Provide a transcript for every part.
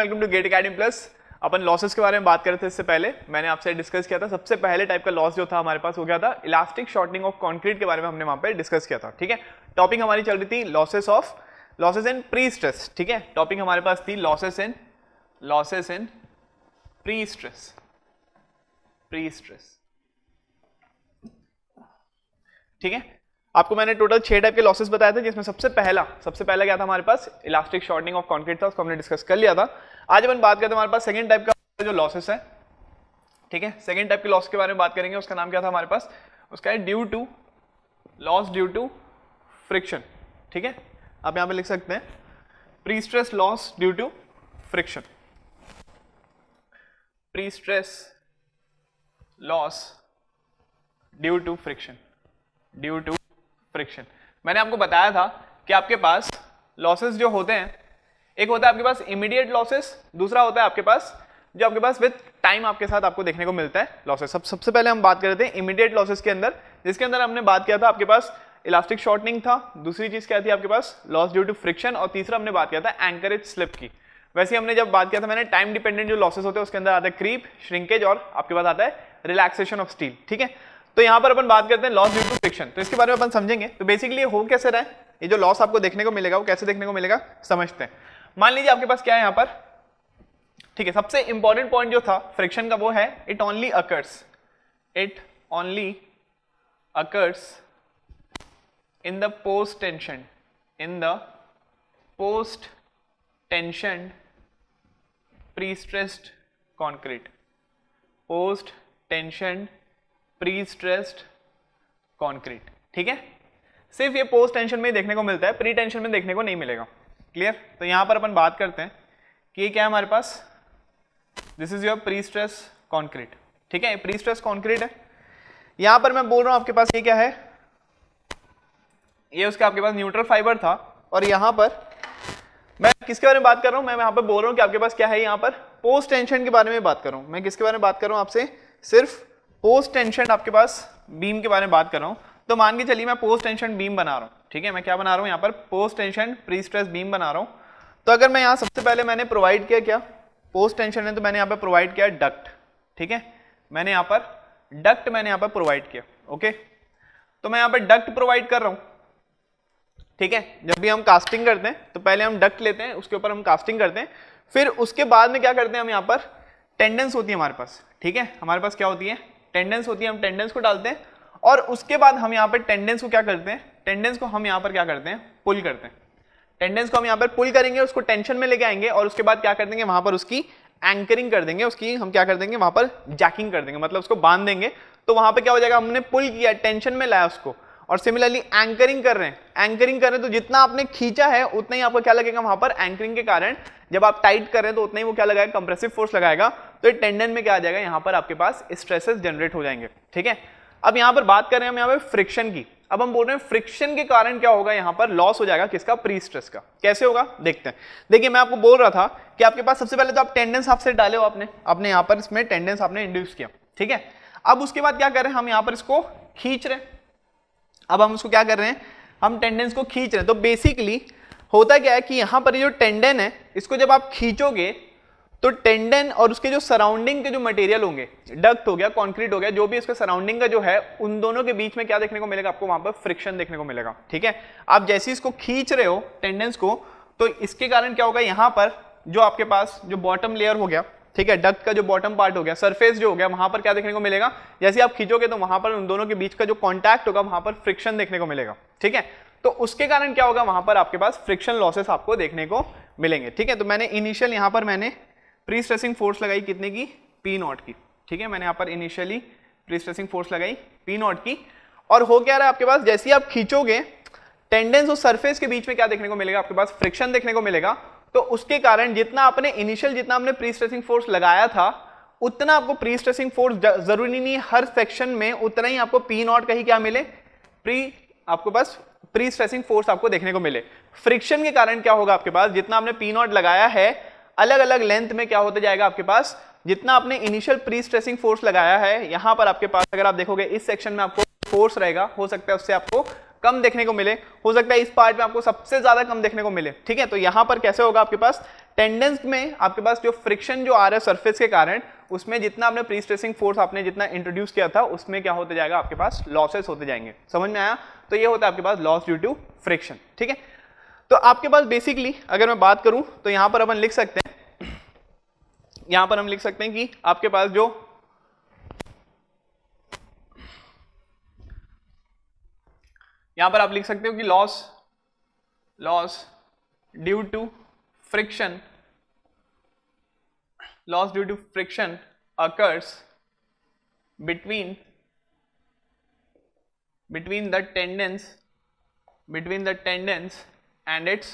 Welcome to GATE academy plus. अपन losses के बारे में बात कर रहे थे। इससे पहले मैंने आपसे डिस्कस किया था, सबसे पहले टाइप का लॉस जो था हमारे पास हो गया था इलास्टिक शॉर्टनिंग ऑफ कंक्रीट के बारे में हमने वहां पे डिस्कस किया था। ठीक है, टॉपिक हमारी चल रही थी लॉसेस इन प्री स्ट्रेस। ठीक है, टॉपिक हमारे पास थी लॉसेस इन प्री स्ट्रेस। ठीक है, आपको मैंने टोटल 6 टाइप के लॉसेस बताए थे, जिसमें सबसे पहला क्या था हमारे पास इलास्टिक शॉर्टनिंग ऑफ कंक्रीट था, उसको हमने डिस्कस कर लिया था। आज अपन बात करते हैं हमारे पास सेकंड टाइप का जो लॉसेस है। ठीक है, सेकंड टाइप के लॉस के बारे में बात करेंगे। उसका नाम क्या था हमारे पास, उसका है लॉस ड्यू टू फ्रिक्शन। ठीक है, आप यहां पे लिख सकते हैं pre stress loss due to friction. Pre stress loss due to friction. मैंने आपको बताया था कि आपके पास लॉसेस जो होते हैं, एक होता है आपके पास इमीडिएट लॉसेस, दूसरा होता है आपके पास जो आपके पास विद टाइम आपके साथ आपको देखने को मिलता है लॉसेस। सबसे पहले हम बात कर रहे थे इमीडिएट लॉसेस के अंदर, जिसके अंदर हमने बात किया था आपके पास इलास्टिक शॉर्टनिंग था, दूसरी चीज क्या थी आपके पास लॉस ड्यू टू फ्रिक्शन, और तीसरा हमने बात किया था एंकरेज स्लिप की। वैसे हमने जब बात किया था मैंने टाइम डिपेंडेंट जो लॉसेस होते हैं उसके अंदर आता है क्रीप, श्रिंकेज और आपके पास आता है रिलैक्सेशन ऑफ स्टील। ठीक है, तो यहां पर अपन बात करते हैं लॉस ड्यू टू फ्रिक्शन, तो इसके बारे में अपन समझेंगे। तो बेसिकली हो कैसे रहा है, ये जो लॉस आपको देखने को मिलेगा वो कैसे देखने को मिलेगा समझते हैं। मान लीजिए आपके पास क्या है यहां पर, ठीक है, सबसे इंपॉर्टेंट पॉइंट जो था फ्रिक्शन का वो है it only occurs in the post tension pre stressed concrete. Post tension pre stressed concrete. ठीक है, सिर्फ ये पोस्ट टेंशन में ही देखने को मिलता है, प्री टेंशन में देखने को नहीं मिलेगा। क्लियर, तो यहां पर अपन बात करते हैं कि ये क्या है हमारे पास, this is your pre stress concrete. ठीक है, प्री स्ट्रेस कॉन्क्रीट है। यहां पर मैं बोल रहा हूं आपके पास ये क्या है, ये उसका आपके पास न्यूट्रल फाइबर था, और यहां पर मैं किसके बारे में बात कर रहा हूं, मैं यहां पर बोल रहा हूं कि आपके पास क्या है, यहां पर पोस्ट टेंशन के बारे में बात कर रहा हूं। मैं किसके बारे में बात कर रहा हूं आपसे, सिर्फ पोस्ट टेंशन आपके पास बीम के बारे में बात कर रहा हूं। तो मान के चलिए मैं पोस्ट टेंशन बीम बना रहा हूं। ठीक है, मैं क्या बना रहा हूं यहां पर, post tension pre stress beam बना रहा हूं। तो अगर मैं यहां सबसे पहले मैंने प्रोवाइड किया क्या, पोस्ट टेंशन है तो मैंने यहां पर प्रोवाइड किया डक्ट। ठीक है, मैंने यहां पर प्रोवाइड किया। ओके, तो मैं यहां पर डक्ट प्रोवाइड कर रहा हूं। ठीक है, जब भी हम कास्टिंग करते हैं तो पहले हम डक्ट लेते हैं, उसके ऊपर हम कास्टिंग करते हैं, फिर उसके बाद में क्या करते हैं हम यहां पर टेंडेंस होती है हमारे पास। ठीक है, हमारे पास क्या होती है, टेंडेंस होती है, हम टेंडेंस को डालते हैं, और उसके बाद हम यहाँ पर टेंडेंस को क्या करते हैं, टेंडेंस को हम यहाँ पर क्या करते हैं, पुल करते हैं। टेंडेंस को हम यहाँ पर पुल करेंगे, उसको टेंशन में लेके आएंगे, और उसके बाद क्या कर देंगे, वहां पर उसकी एंकरिंग कर देंगे, उसकी हम क्या कर देंगे, वहां पर जैकिंग कर देंगे, मतलब उसको बांध देंगे। तो वहां पर क्या हो जाएगा, हमने पुल किया, टेंशन में लाया उसको, और सिमिलरली एंकरिंग कर रहे हैं, तो जितना आपने खींचा है उतना ही आपको क्या लगेगा वहां पर, एंकरिंग के कारण जब आप टाइट कर रहे हैं तो उतना ही वो क्या लगाएगा, कंप्रेसिव फोर्स लगाएगा। तो टेंडन में क्या आ जाएगा, यहां पर आपके पास स्ट्रेसेस जनरेट हो जाएंगे। ठीक है, अब यहां पर बात कर रहे हैं हम यहां पर फ्रिक्शन की। अब हम बोल रहे हैं फ्रिक्शन के कारण क्या होगा, यहां पर लॉस हो जाएगा किसका, प्री स्ट्रेस का। कैसे होगा देखते हैं। देखिए, मैं आपको बोल रहा था कि आपके पास सबसे पहले तो आप टेंडेंस आपसे डाले हो, आपने यहां पर इसमें टेंडेंस आपने इंड्यूस किया। ठीक है, अब उसके बाद क्या कर रहे हैं, हम यहां पर इसको खींच रहे हैं। अब हम उसको क्या कर रहे हैं, हम टेंडेंस को खींच रहे हैं। तो बेसिकली होता क्या है कि यहां पर जो टेंडन है, इसको जब आप खींचोगे तो टेंडन और उसके जो सराउंडिंग के जो मटेरियल होंगे, डक्ट हो गया, कंक्रीट हो गया, जो भी इसके सराउंडिंग का जो है, उन दोनों के बीच में क्या देखने को मिलेगा, आपको वहां पर फ्रिक्शन देखने को मिलेगा। ठीक है, आप जैसे इसको खींच रहे हो टेंडेंस को, तो इसके कारण क्या होगा, यहां पर जो आपके पास जो बॉटम लेयर हो गया, ठीक है, डक्ट का जो बॉटम पार्ट हो गया, सरफेस जो हो गया, वहां पर क्या देखने को मिलेगा, जैसे आप खींचोगे तो वहां पर उन दोनों के बीच का जो कांटेक्ट होगा, वहां पर फ्रिक्शन देखने को मिलेगा। ठीक है, तो उसके कारण क्या होगा, वहां पर आपके पास फ्रिक्शन लॉसेस आपको देखने को मिलेंगे। ठीक है, तो मैंने इनिशियल यहां पर मैंने प्री स्ट्रेसिंग फोर्स लगाई कितने की, P0 की। ठीक है, मैंने यहां पर इनिशियली प्री स्ट्रेसिंग फोर्स लगाई P0 की, और हो क्या रहा है आपके पास, जैसे ही आप खींचोगे टेंडेंस और सरफेस के बीच में क्या देखने को मिलेगा, आपके पास फ्रिक्शन देखने को मिलेगा। तो उसके कारण जितना आपने प्री स्ट्रेसिंग फोर्स लगाया था, उतना आपको प्री स्ट्रेसिंग फोर्स जरूरी नहीं हर सेक्शन में उतना ही आपको P0 का ही क्या मिले, आपको पास प्री स्ट्रेसिंग फोर्स आपको देखने को मिले। फ्रिक्शन के कारण क्या होगा, आपके पास जितना आपने P0 लगाया है, अलग अलग लेंथ में क्या होता जाएगा, आपके पास जितना आपने इनिशियल प्री स्ट्रेसिंग फोर्स लगाया है, यहां पर आपके पास अगर आप देखोगे इस सेक्शन में आपको फोर्स रहेगा, हो सकता है उससे आपको कम देखने को मिले, हो सकता है इस पार्ट में आपको सबसे ज्यादा कम देखने को मिले, ठीक है। तो यहां पर कैसे होगा आपके पास टेंडेंस में आपके पास जो फ्रिक्शन जो आ रहा है सरफेस के कारण, उसमें जितना आपने प्री स्ट्रेसिंग फोर्स आपने जितना इंट्रोड्यूस किया था उसमें क्या होते जाएगा आपके पास लॉसेस होते जाएंगे। समझ में आया? तो ये होता है आपके पास लॉस ड्यू टू फ्रिक्शन, ठीक है। तो आपके पास बेसिकली अगर मैं बात करूं तो यहां पर अपन लिख सकते हैं, यहां पर हम लिख सकते हैं कि आपके पास जो यहां पर आप लिख सकते हो कि loss due to friction, loss due to friction occurs between the tendons and its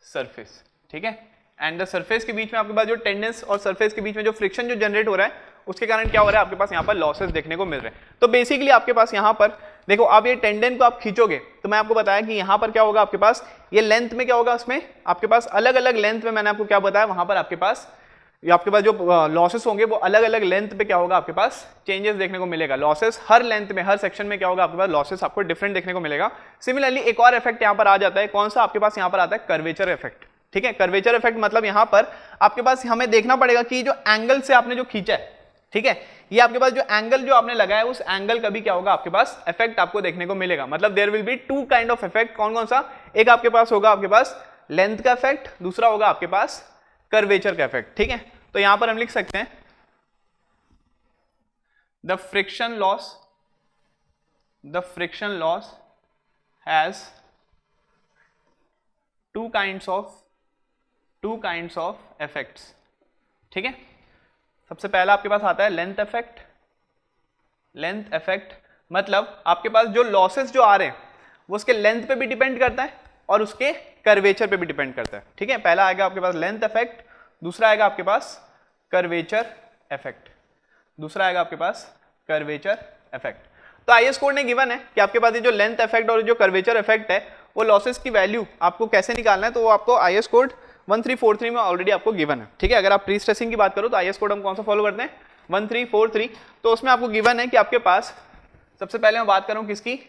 surface, ठीक है। एंड द सरफेस के बीच में आपके पास जो टेंडेंस और सरफेस के बीच में जो फ्रिक्शन जो जनरेट हो रहा है उसके कारण क्या हो रहा है आपके पास यहाँ पर लॉसेस देखने को मिल रहे हैं। तो बेसिकली आपके पास यहाँ पर देखो, आप ये टेंडेन को आप खींचोगे तो मैं आपको बताया कि यहाँ पर क्या होगा आपके पास, ये लेंथ में क्या होगा, उसमें आपके पास अलग अलग लेंथ में, मैंने आपको क्या बताया वहां पर आपके पास जो लॉसेस होंगे वो अलग अलग लेंथ पे क्या होगा आपके पास चेंजेस देखने को मिलेगा। लॉसेस हर लेंथ में, हर सेक्शन में क्या होगा आपके पास लॉसेस आपको डिफरेंट देखने को मिलेगा। सिमिलरली एक और इफेक्ट यहाँ पर आ जाता है, कौन सा आपके पास यहाँ पर आता है, कर्वेचर इफेक्ट, ठीक है। कर्वेचर इफेक्ट मतलब यहाँ पर आपके पास हमें देखना पड़ेगा कि जो एंगल से आपने जो खींचा है, ठीक है, ये आपके पास जो एंगल जो आपने लगाया उस एंगल का भी क्या होगा आपके पास इफेक्ट आपको देखने को मिलेगा। मतलब there will be two kind of effect, कौन कौन सा, एक आपके पास होगा आपके पास लेंथ का इफेक्ट, दूसरा होगा आपके पास कर्वेचर का इफेक्ट, ठीक है। तो यहां पर हम लिख सकते हैं the friction loss has two kinds of effects, ठीक है। सबसे पहला आपके पास आता है लेंथ इफेक्ट मतलब आपके पास जो लॉसेस जो आ रहे हैं वो उसके लेंथ पे भी डिपेंड करता है और उसके कर्वेचर पे भी डिपेंड करता है, ठीक है। पहला आएगा आपके पास लेंथ इफेक्ट, दूसरा आएगा आपके पास कर्वेचर इफेक्ट, तो आईएस कोड ने गिवन है कि आपके पास ये जो लेंथ इफेक्ट और जो कर्वेचर इफेक्ट है वो लॉसेस की वैल्यू आपको कैसे निकालना है, तो वो आपको आईएस कोड 1343 में ऑलरेडी आपको गिवन है, ठीक है। अगर आप प्री स्ट्रेसिंग की बात करो तो आईएस कोड हम कौन सा फॉलो करते हैं, 1343, तो उसमें आपको गिवन है कि आपके पास सबसे पहले मैं बात करूं किसकी,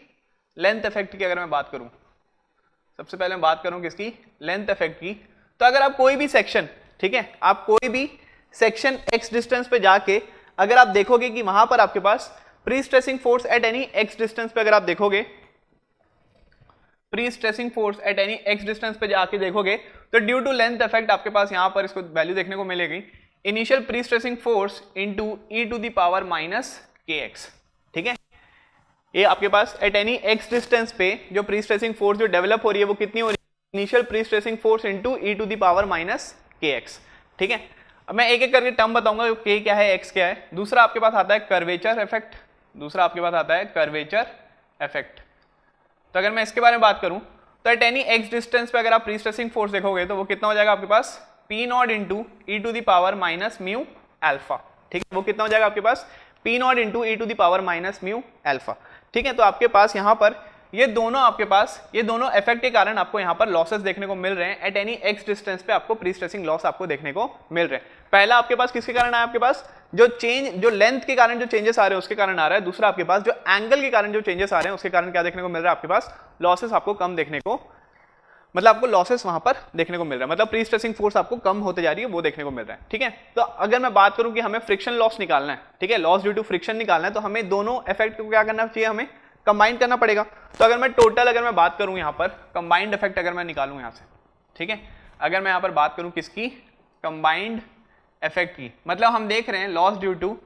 लेंथ इफेक्ट की। अगर मैं बात करूं सबसे पहले मैं बात करूं किसकी, लेंथ इफेक्ट की, तो अगर आप कोई भी सेक्शन, ठीक है, आप कोई भी सेक्शन एक्स डिस्टेंस पे जाके अगर आप देखोगे कि वहां पर आपके पास pre stressing force at any x distance पे अगर आप देखोगे, pre stressing force at any x distance पे जाके देखोगे तो ड्यू टू लेंथ इफेक्ट आपके पास यहां पर इसको वैल्यू देखने को मिलेगी, initial pre stressing force into e to the power minus kx, ठीक है। ये आपके पास एट एनी एक्स डिस्टेंस पे जो प्री स्ट्रेसिंग फोर्स जो डेवलप हो रही है वो कितनी हो रही है, initial pre stressing force into e to the power minus kx, ठीक है। अब मैं एक एक करके टर्म बताऊंगा, k क्या है, x क्या है। दूसरा आपके पास आता है कर्वेचर इफेक्ट, तो अगर मैं इसके बारे में बात करूं तो एट एनी एक्स डिस्टेंस पे अगर आप प्री स्ट्रेसिंग फोर्स देखोगे तो वो कितना हो जाएगा आपके पास P nought into e to the power minus mu alpha, ठीक है। वो कितना हो जाएगा आपके पास P nought into e to the power minus mu alpha, ठीक है। तो आपके पास यहाँ पर ये दोनों आपके पास ये दोनों इफेक्ट के कारण आपको यहाँ पर लॉसेस देखने को मिल रहे हैं। एट एनी एक्स डिस्टेंस पे आपको प्री स्ट्रेसिंग लॉस आपको देखने को मिल रहे हैं। पहला आपके पास किसके कारण आया, आपके पास जो चेंज जो लेंथ के कारण जो चेंजेस आ रहे हैं उसके कारण आ रहा है। दूसरा आपके पास जो एंगल के कारण जो चेंजेस आ रहे हैं उसके कारण क्या देखने को मिल रहा है, आपके पास लॉसेस आपको कम देखने को, मतलब आपको लॉसेस वहां पर देखने को मिल रहा है, मतलब प्री स्ट्रेसिंग फोर्स आपको कम होते जा रही है वो देखने को मिल रहा है, ठीक है। तो अगर मैं बात करूं कि हमें फ्रिक्शन लॉस निकालना है, ठीक है, लॉस ड्यू टू फ्रिक्शन निकालना है, तो हमें दोनों इफेक्ट को क्या करना चाहिए, हमें कंबाइन करना पड़ेगा। तो अगर मैं टोटल अगर मैं बात करूं यहाँ पर कंबाइंड इफेक्ट अगर मैं निकालूं यहाँ से, ठीक है, अगर मैं यहाँ पर बात करूं किसकी, कंबाइंड इफेक्ट की, मतलब हम देख रहे हैं लॉस ड्यू टू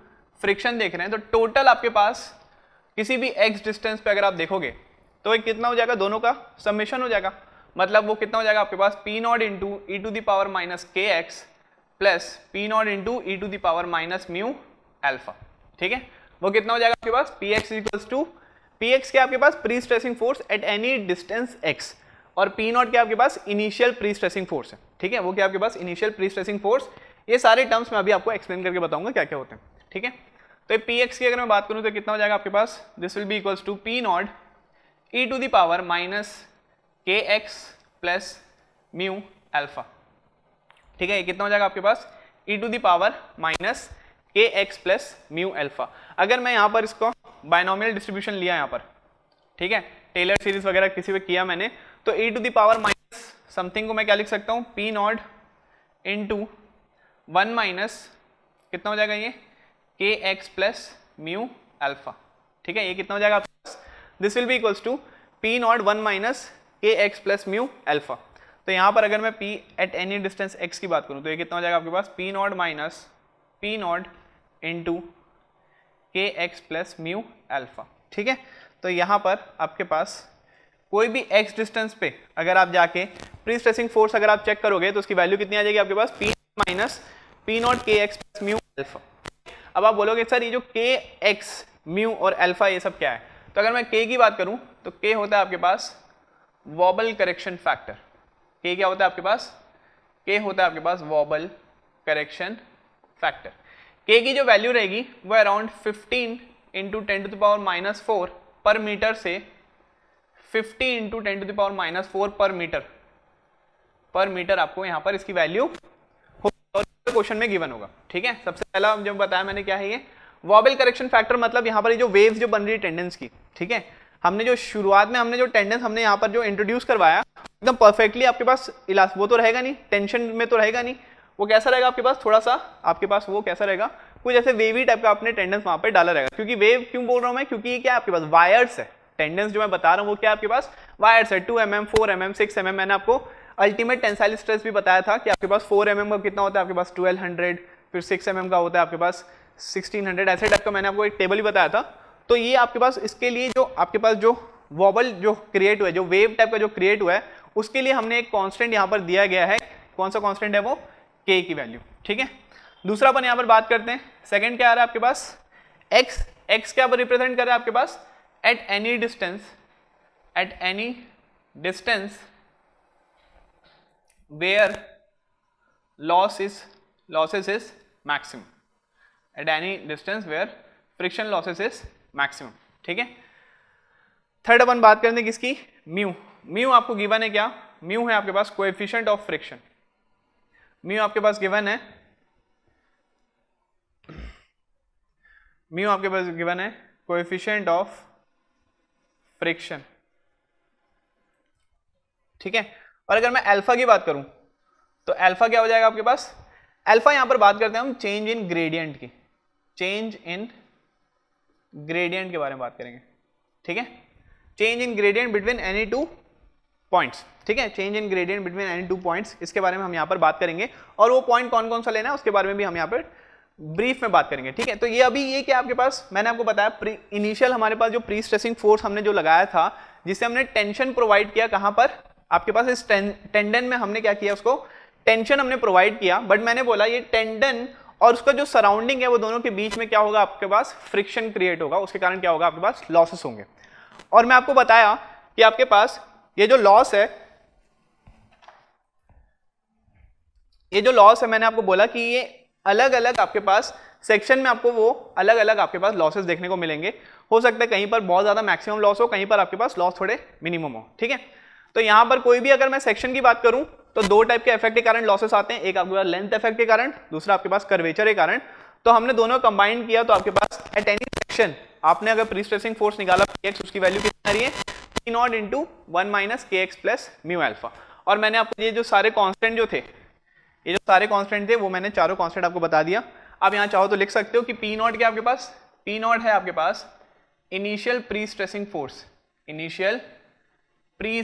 फ्रिक्शन देख रहे हैं, तो टोटल आपके पास किसी भी एक्स डिस्टेंस पे अगर आप देखोगे तो ये कितना हो जाएगा, दोनों का समेशन हो जाएगा। मतलब वो कितना हो जाएगा आपके पास P nought into e to the power minus kx plus P nought into e to the power minus mu alpha, ठीक है। वो कितना हो जाएगा आपके पास Px इक्वल्स टू, Px क्या आपके पास pre stressing force at any distance x, और P नॉट क्या आपके पास इनिशियल प्री स्ट्रेसिंग फोर्स है, ठीक है। वो क्या आपके पास इनिशियल प्री स्ट्रेसिंग फोर्स, ये सारे टर्म्स मैं अभी आपको एक्सप्लेन करके बताऊंगा क्या क्या होते हैं, ठीक है। तो Px की अगर मैं बात करूं तो कितना हो जाएगा आपके पास, this will be equals to P nought e to the power minus kx plus mu alpha, ठीक है। ये कितना हो जाएगा आपके पास e to the power minus kx plus mu alpha. अगर मैं यहाँ पर इसको बायनोमियल डिस्ट्रीब्यूशन लिया यहाँ पर, ठीक है, टेलर सीरीज वगैरह किसी पे किया मैंने, तो e to the power minus something को मैं क्या लिख सकता हूँ, पी नॉट इंटू 1 माइनस कितना हो जाएगा ये के एक्स प्लस म्यू अल्फा। ठीक है, ये कितना हो जाएगा आपके पास, this will be equals to P nought 1 minus k x plus mu alpha. तो यहाँ पर अगर मैं p at any distance x की बात करूँ तो ये कितना हो जाएगा आपके पास, P nought minus P nought into k x plus mu alpha. ठीक है, तो यहाँ पर आपके पास कोई भी x डिस्टेंस पे अगर आप जाके प्री स्ट्रेसिंग फोर्स अगर आप चेक करोगे तो उसकी वैल्यू कितनी आ जाएगी आपके पास, p माइनस पी नॉट के एक्स प्लस म्यू अल्फा। अब आप बोलोगे सर ये जो के एक्स म्यू और अल्फा ये सब क्या है, तो अगर मैं k की बात करूँ तो k होता है आपके पास वॉबल करेक्शन फैक्टर। k क्या होता है आपके पास, k होता है आपके पास वॉबल करेक्शन फैक्टर। k की जो वैल्यू रहेगी वो around 15 into 10 to the power minus 4 per metre से 50 into 10 to the power minus 4 per metre आपको यहाँ पर इसकी वैल्यू क्वेश्चन में गिवन होगा। ठीक है, सबसे पहला जब बताया मैंने क्या है ये वॉबल करेक्शन फैक्टर, मतलब यहाँ पर ये जो वेव्स जो बन रही है टेंडेंस की, ठीक है, हमने जो शुरुआत में हमने जो टेंडेंस हमने यहाँ पर जो इंट्रोड्यूस करवाया एकदम परफेक्टली आपके पास वो तो रहेगा नहीं, टेंशन में तो रहेगा नहीं, वो कैसा रहेगा आपके पास, थोड़ा सा आपके पास वो कैसा रहेगा, कुछ ऐसे वेवी टाइप का आपने टेंडेंस वहां पे डाला रहेगा। क्योंकि वेव क्यों बोल रहा हूं मैं, क्योंकि ये क्या आपके पास वायर्स है, टेंडेंस जो मैं बता रहा हूँ वो क्या आपके पास वायर्स है, 2 mm 4 mm 6 mm। मैंने आपको अल्टीमेट टेंसाइल स्ट्रेस भी बताया था कि आपके पास 4 mm का कितना होता है आपके पास 1200, फिर 6 mm का होता है आपके पास 1600, ऐसे टाइप का मैंने आपको एक टेबल ही बताया था। तो ये आपके पास इसके लिए जो आपके पास जो वॉबल जो क्रिएट हुआ है, जो वेव टाइप का जो क्रिएट हुआ है, उसके लिए हमने एक कांस्टेंट यहाँ पर दिया गया है। कौन सा कांस्टेंट है वो, k की वैल्यू। ठीक है, दूसरा अपन यहाँ पर बात करते हैं, सेकंड क्या आ रहा है आपके पास, x क्या पर रिप्रेजेंट कर रहा है आपके पास, at any distance where losses is maximum, at any distance where friction losses is maximum। ठीक है, थर्ड अपन बात करते हैं किसकी, म्यू आपको गिवन है क्या, म्यू है आपके पास कोएफिशिएंट ऑफ फ्रिक्शन, म्यू आपके पास गिवन है, म्यू आपके पास गिवन है कोएफिशिएंट ऑफ फ्रिक्शन। ठीक है, और अगर मैं अल्फा की बात करूं तो अल्फा क्या हो जाएगा आपके पास, अल्फा यहां पर बात करते हैं हम चेंज इन ग्रेडियंट की, चेंज इन ग्रेडियंट के बारे में बात करेंगे। ठीक है, change in gradient between any two points. ठीक है, change in gradient between any two points, इसके बारे में हम यहाँ पर बात करेंगे, और वो पॉइंट कौन कौन सा लेना है उसके बारे में भी हम यहाँ पर ब्रीफ में बात करेंगे। ठीक है, तो ये अभी ये क्या आपके पास मैंने आपको बताया इनिशियल हमारे पास जो प्री स्ट्रेसिंग फोर्स हमने जो लगाया था, जिससे हमने टेंशन प्रोवाइड किया, कहां पर आपके पास इस टेंडन में हमने क्या किया, उसको टेंशन हमने प्रोवाइड किया। बट मैंने बोला ये टेंडन और उसका जो सराउंडिंग है वो दोनों के बीच में क्या होगा आपके पास, फ्रिक्शन क्रिएट होगा, उसके कारण क्या होगा आपके पास लॉसेस होंगे। और मैं आपको बताया कि आपके पास ये जो लॉस है, ये जो लॉस है मैंने आपको बोला कि ये अलग अलग आपके पास सेक्शन में आपको वो अलग अलग आपके पास लॉसेस देखने को मिलेंगे। हो सकता है कहीं पर बहुत ज्यादा मैक्सिमम लॉस हो, कहीं पर आपके पास लॉस थोड़े मिनिमम हो। ठीक है, तो यहां पर कोई भी अगर मैं सेक्शन की बात करूं तो दो टाइप के इफेक्ट के कारण लॉसेस आते हैं, एक आपके पास लेंथ इफेक्ट के कारण, दूसरा आपके पास कर्वेचर के कारण। तो हमने दोनों कंबाइन किया तो आपके पास एट एनी सेक्शन आपने अगर प्री स्ट्रेसिंग फोर्स निकाला px, उसकी वैल्यू कितनी आ रही है, p nought into 1 minus kx plus mu alpha. और मैंने आपको ये जो सारे कांस्टेंट जो थे, ये जो सारे कांस्टेंट थे वो मैंने चारों कांस्टेंट आपको बता दिया। आप यहाँ चाहो तो लिख सकते हो कि p नॉट क्या आपके पास, p नॉट है आपके पास initial pre stressing force, initial pre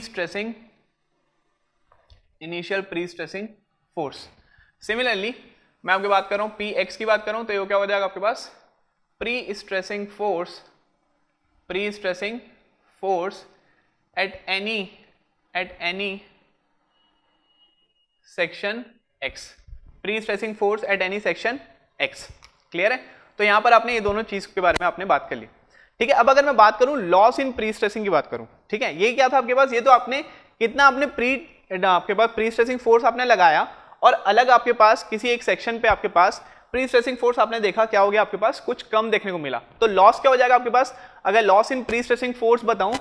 stressing force. Similarly मैं आपकी बात कर रहा हूं px की बात कर रहा हूं तो ये क्या हो जाएगा आपके पास, pre stressing force at any section x, pre stressing force at any section x। Clear है, तो यहां पर आपने ये दोनों चीज के बारे में आपने बात कर ली। ठीक है, अब अगर मैं बात करूं लॉस इन प्री स्ट्रेसिंग की बात करूं, ठीक है, ये क्या था आपके पास, ये तो आपने कितना आपने आपके पास प्री स्ट्रेसिंग फोर्स आपने लगाया और अलग आपके पास किसी एक सेक्शन पे आपके पास प्री स्ट्रेसिंग फोर्स आपने देखा क्या हो गया आपके पास कुछ कम देखने को मिला, तो लॉस क्या हो जाएगा आपके पास। अगर loss in pre stressing force बताऊं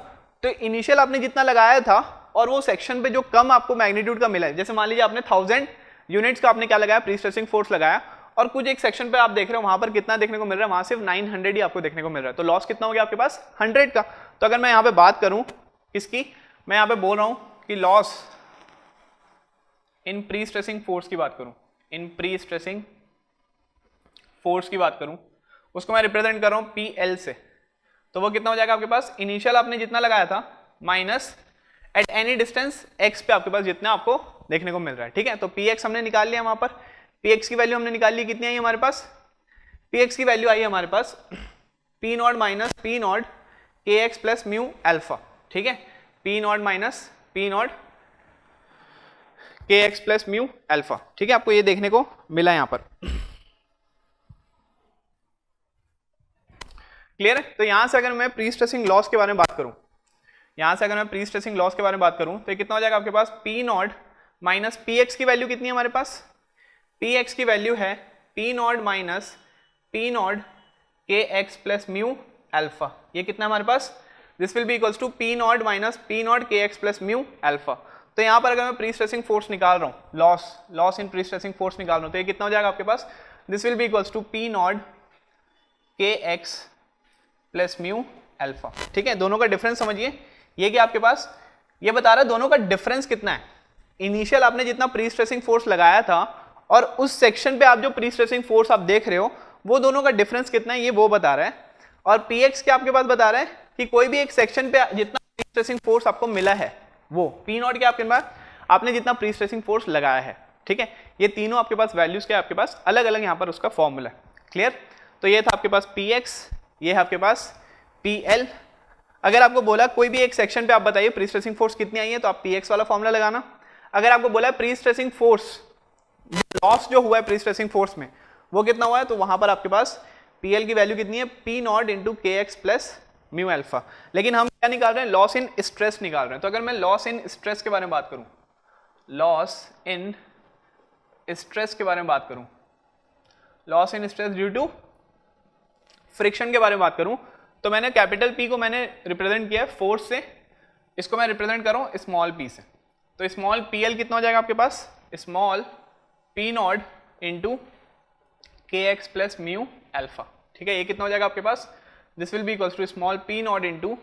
तो इनिशियल आपने जितना लगाया था और वो सेक्शन पे जो कम आपको मैग्नीट्यूड का मिला है, जैसे मान लीजिए आपने 1000 यूनिट्स का आपने क्या लगाया प्री स्ट्रेसिंग फोर्स लगाया और कुछ एक सेक्शन पे आप देख रहे हो वहां पर कितना देखने को मिल रहा है, वहां सिर्फ 900 ही आपको देखने को मिल रहा है, तो लॉस कितना हो गया आपके पास 100 का। तो अगर मैं यहाँ पे बात करूं किसकी, मैं यहाँ पे बोल रहा हूं कि loss in pre stressing force की बात करूं, इन प्री स्ट्रेसिंग फोर्स की बात करूं, उसको मैं रिप्रेजेंट कर रहा हूं PL से, तो वो कितना हो जाएगा आपके पास, इनिशियल आपने जितना लगाया था minus eight any distance x पे आपके पास जितना आपको देखने को मिल रहा है, ठीक है। तो px हमने निकाल लिया, वहां पर px की वैल्यू हमने निकाल ली, कितनी आई हमारे पास, px की वैल्यू आई हमारे पास p nought minus p nought kx plus mu alpha, ठीक है, p nought minus p nought kx plus mu alpha, ठीक है, आपको ये देखने को मिला यहां पर, क्लियर है। तो यहां से अगर मैं प्री स्ट्रेसिंग लॉस के बारे में बात करूं, यहां से अगर मैं प्री स्ट्रेसिंग लॉस के बारे में बात करूं तो ये कितना हो जाएगा आपके पास, p नॉट माइनस px की वैल्यू कितनी है हमारे पास, px की वैल्यू है p nought minus p nought kx plus mu alpha, ये कितना हमारे पास, this will be equals to p nought minus p nought kx plus mu alpha. तो यहां पर अगर मैं प्री स्ट्रेसिंग फोर्स निकाल रहा हूं, loss in pre stressing force निकाल रहा हूं, तो ये कितना हो जाएगा आपके पास, this will be equals to p nought kx plus mu alpha, ठीक है। दोनों का डिफरेंस समझिए, ये कि आपके पास ये बता रहा है दोनों का डिफरेंस कितना है, इनिशियल आपने जितना प्री स्ट्रेसिंग फोर्स लगाया था और उस सेक्शन पे आप जो प्री स्ट्रेसिंग फोर्स आप देख रहे हो वो दोनों का डिफरेंस कितना है, ये वो बता रहा है। और px क्या आपके पास बता रहा है कि कोई भी एक सेक्शन पे जितना प्री स्ट्रेसिंग फोर्स आपको मिला है वो p नॉट क्या आपके पास आपने जितना प्री स्ट्रेसिंग फोर्स लगाया है, ठीक है। ये तीनों आपके पास वैल्यूज क्या आपके पास अलग अलग यहाँ पर उसका फॉर्मूला है, क्लियर। तो ये था आपके पास px, ये है आपके पास PL। अगर आपको बोला कोई भी एक सेक्शन पे आप बताइए प्री स्ट्रेसिंग फोर्स कितनी आई है, तो आप px वाला फॉर्मूला लगाना। अगर आपको बोला प्री स्ट्रेसिंग फोर्स लॉस जो हुआ है प्री स्ट्रेसिंग फोर्स में वो कितना हुआ है, तो वहां पर आपके पास PL की वैल्यू कितनी है, p nought into kx plus mu alpha. लेकिन हम क्या निकाल रहे हैं, लॉस इन स्ट्रेस निकाल रहे हैं। तो अगर मैं लॉस इन स्ट्रेस के बारे में बात करूं, लॉस इन स्ट्रेस के बारे में बात करूं, loss in stress due to friction के बारे में बात करूं, तो मैंने कैपिटल P को मैंने रिप्रेजेंट किया है फोर्स से, इसको मैं रिप्रेजेंट कर रहा हूं स्मॉल p से। तो स्मॉल PL कितना हो जाएगा आपके पास, small p nought into kx plus mu alpha, ठीक है। ये कितना हो जाएगा आपके पास, this will be equals to small p nought into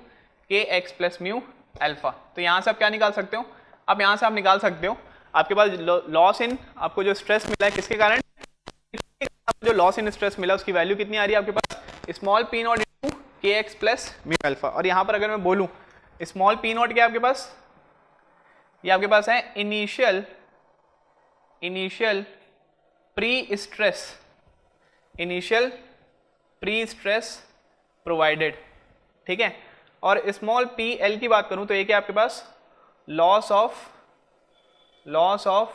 kx plus mu alpha. तो यहाँ से आप क्या निकाल सकते हो, अब यहाँ से आप निकाल सकते हो आपके पास लॉस इन आपको जो स्ट्रेस मिला है किसके कारण, जो लॉस इन स्ट्रेस मिला उसकी वैल्यू कितनी आ रही है आपके पास, small p nought into kx plus mu alpha. और यहाँ पर अगर मैं बोलूँ स्मॉल p नॉट क्या आपके पास, ये आपके पास है इनिशियल प्री स्ट्रेस प्रोवाइडेड, ठीक है। और स्मॉल PL की बात करूं तो ये क्या आपके पास, loss of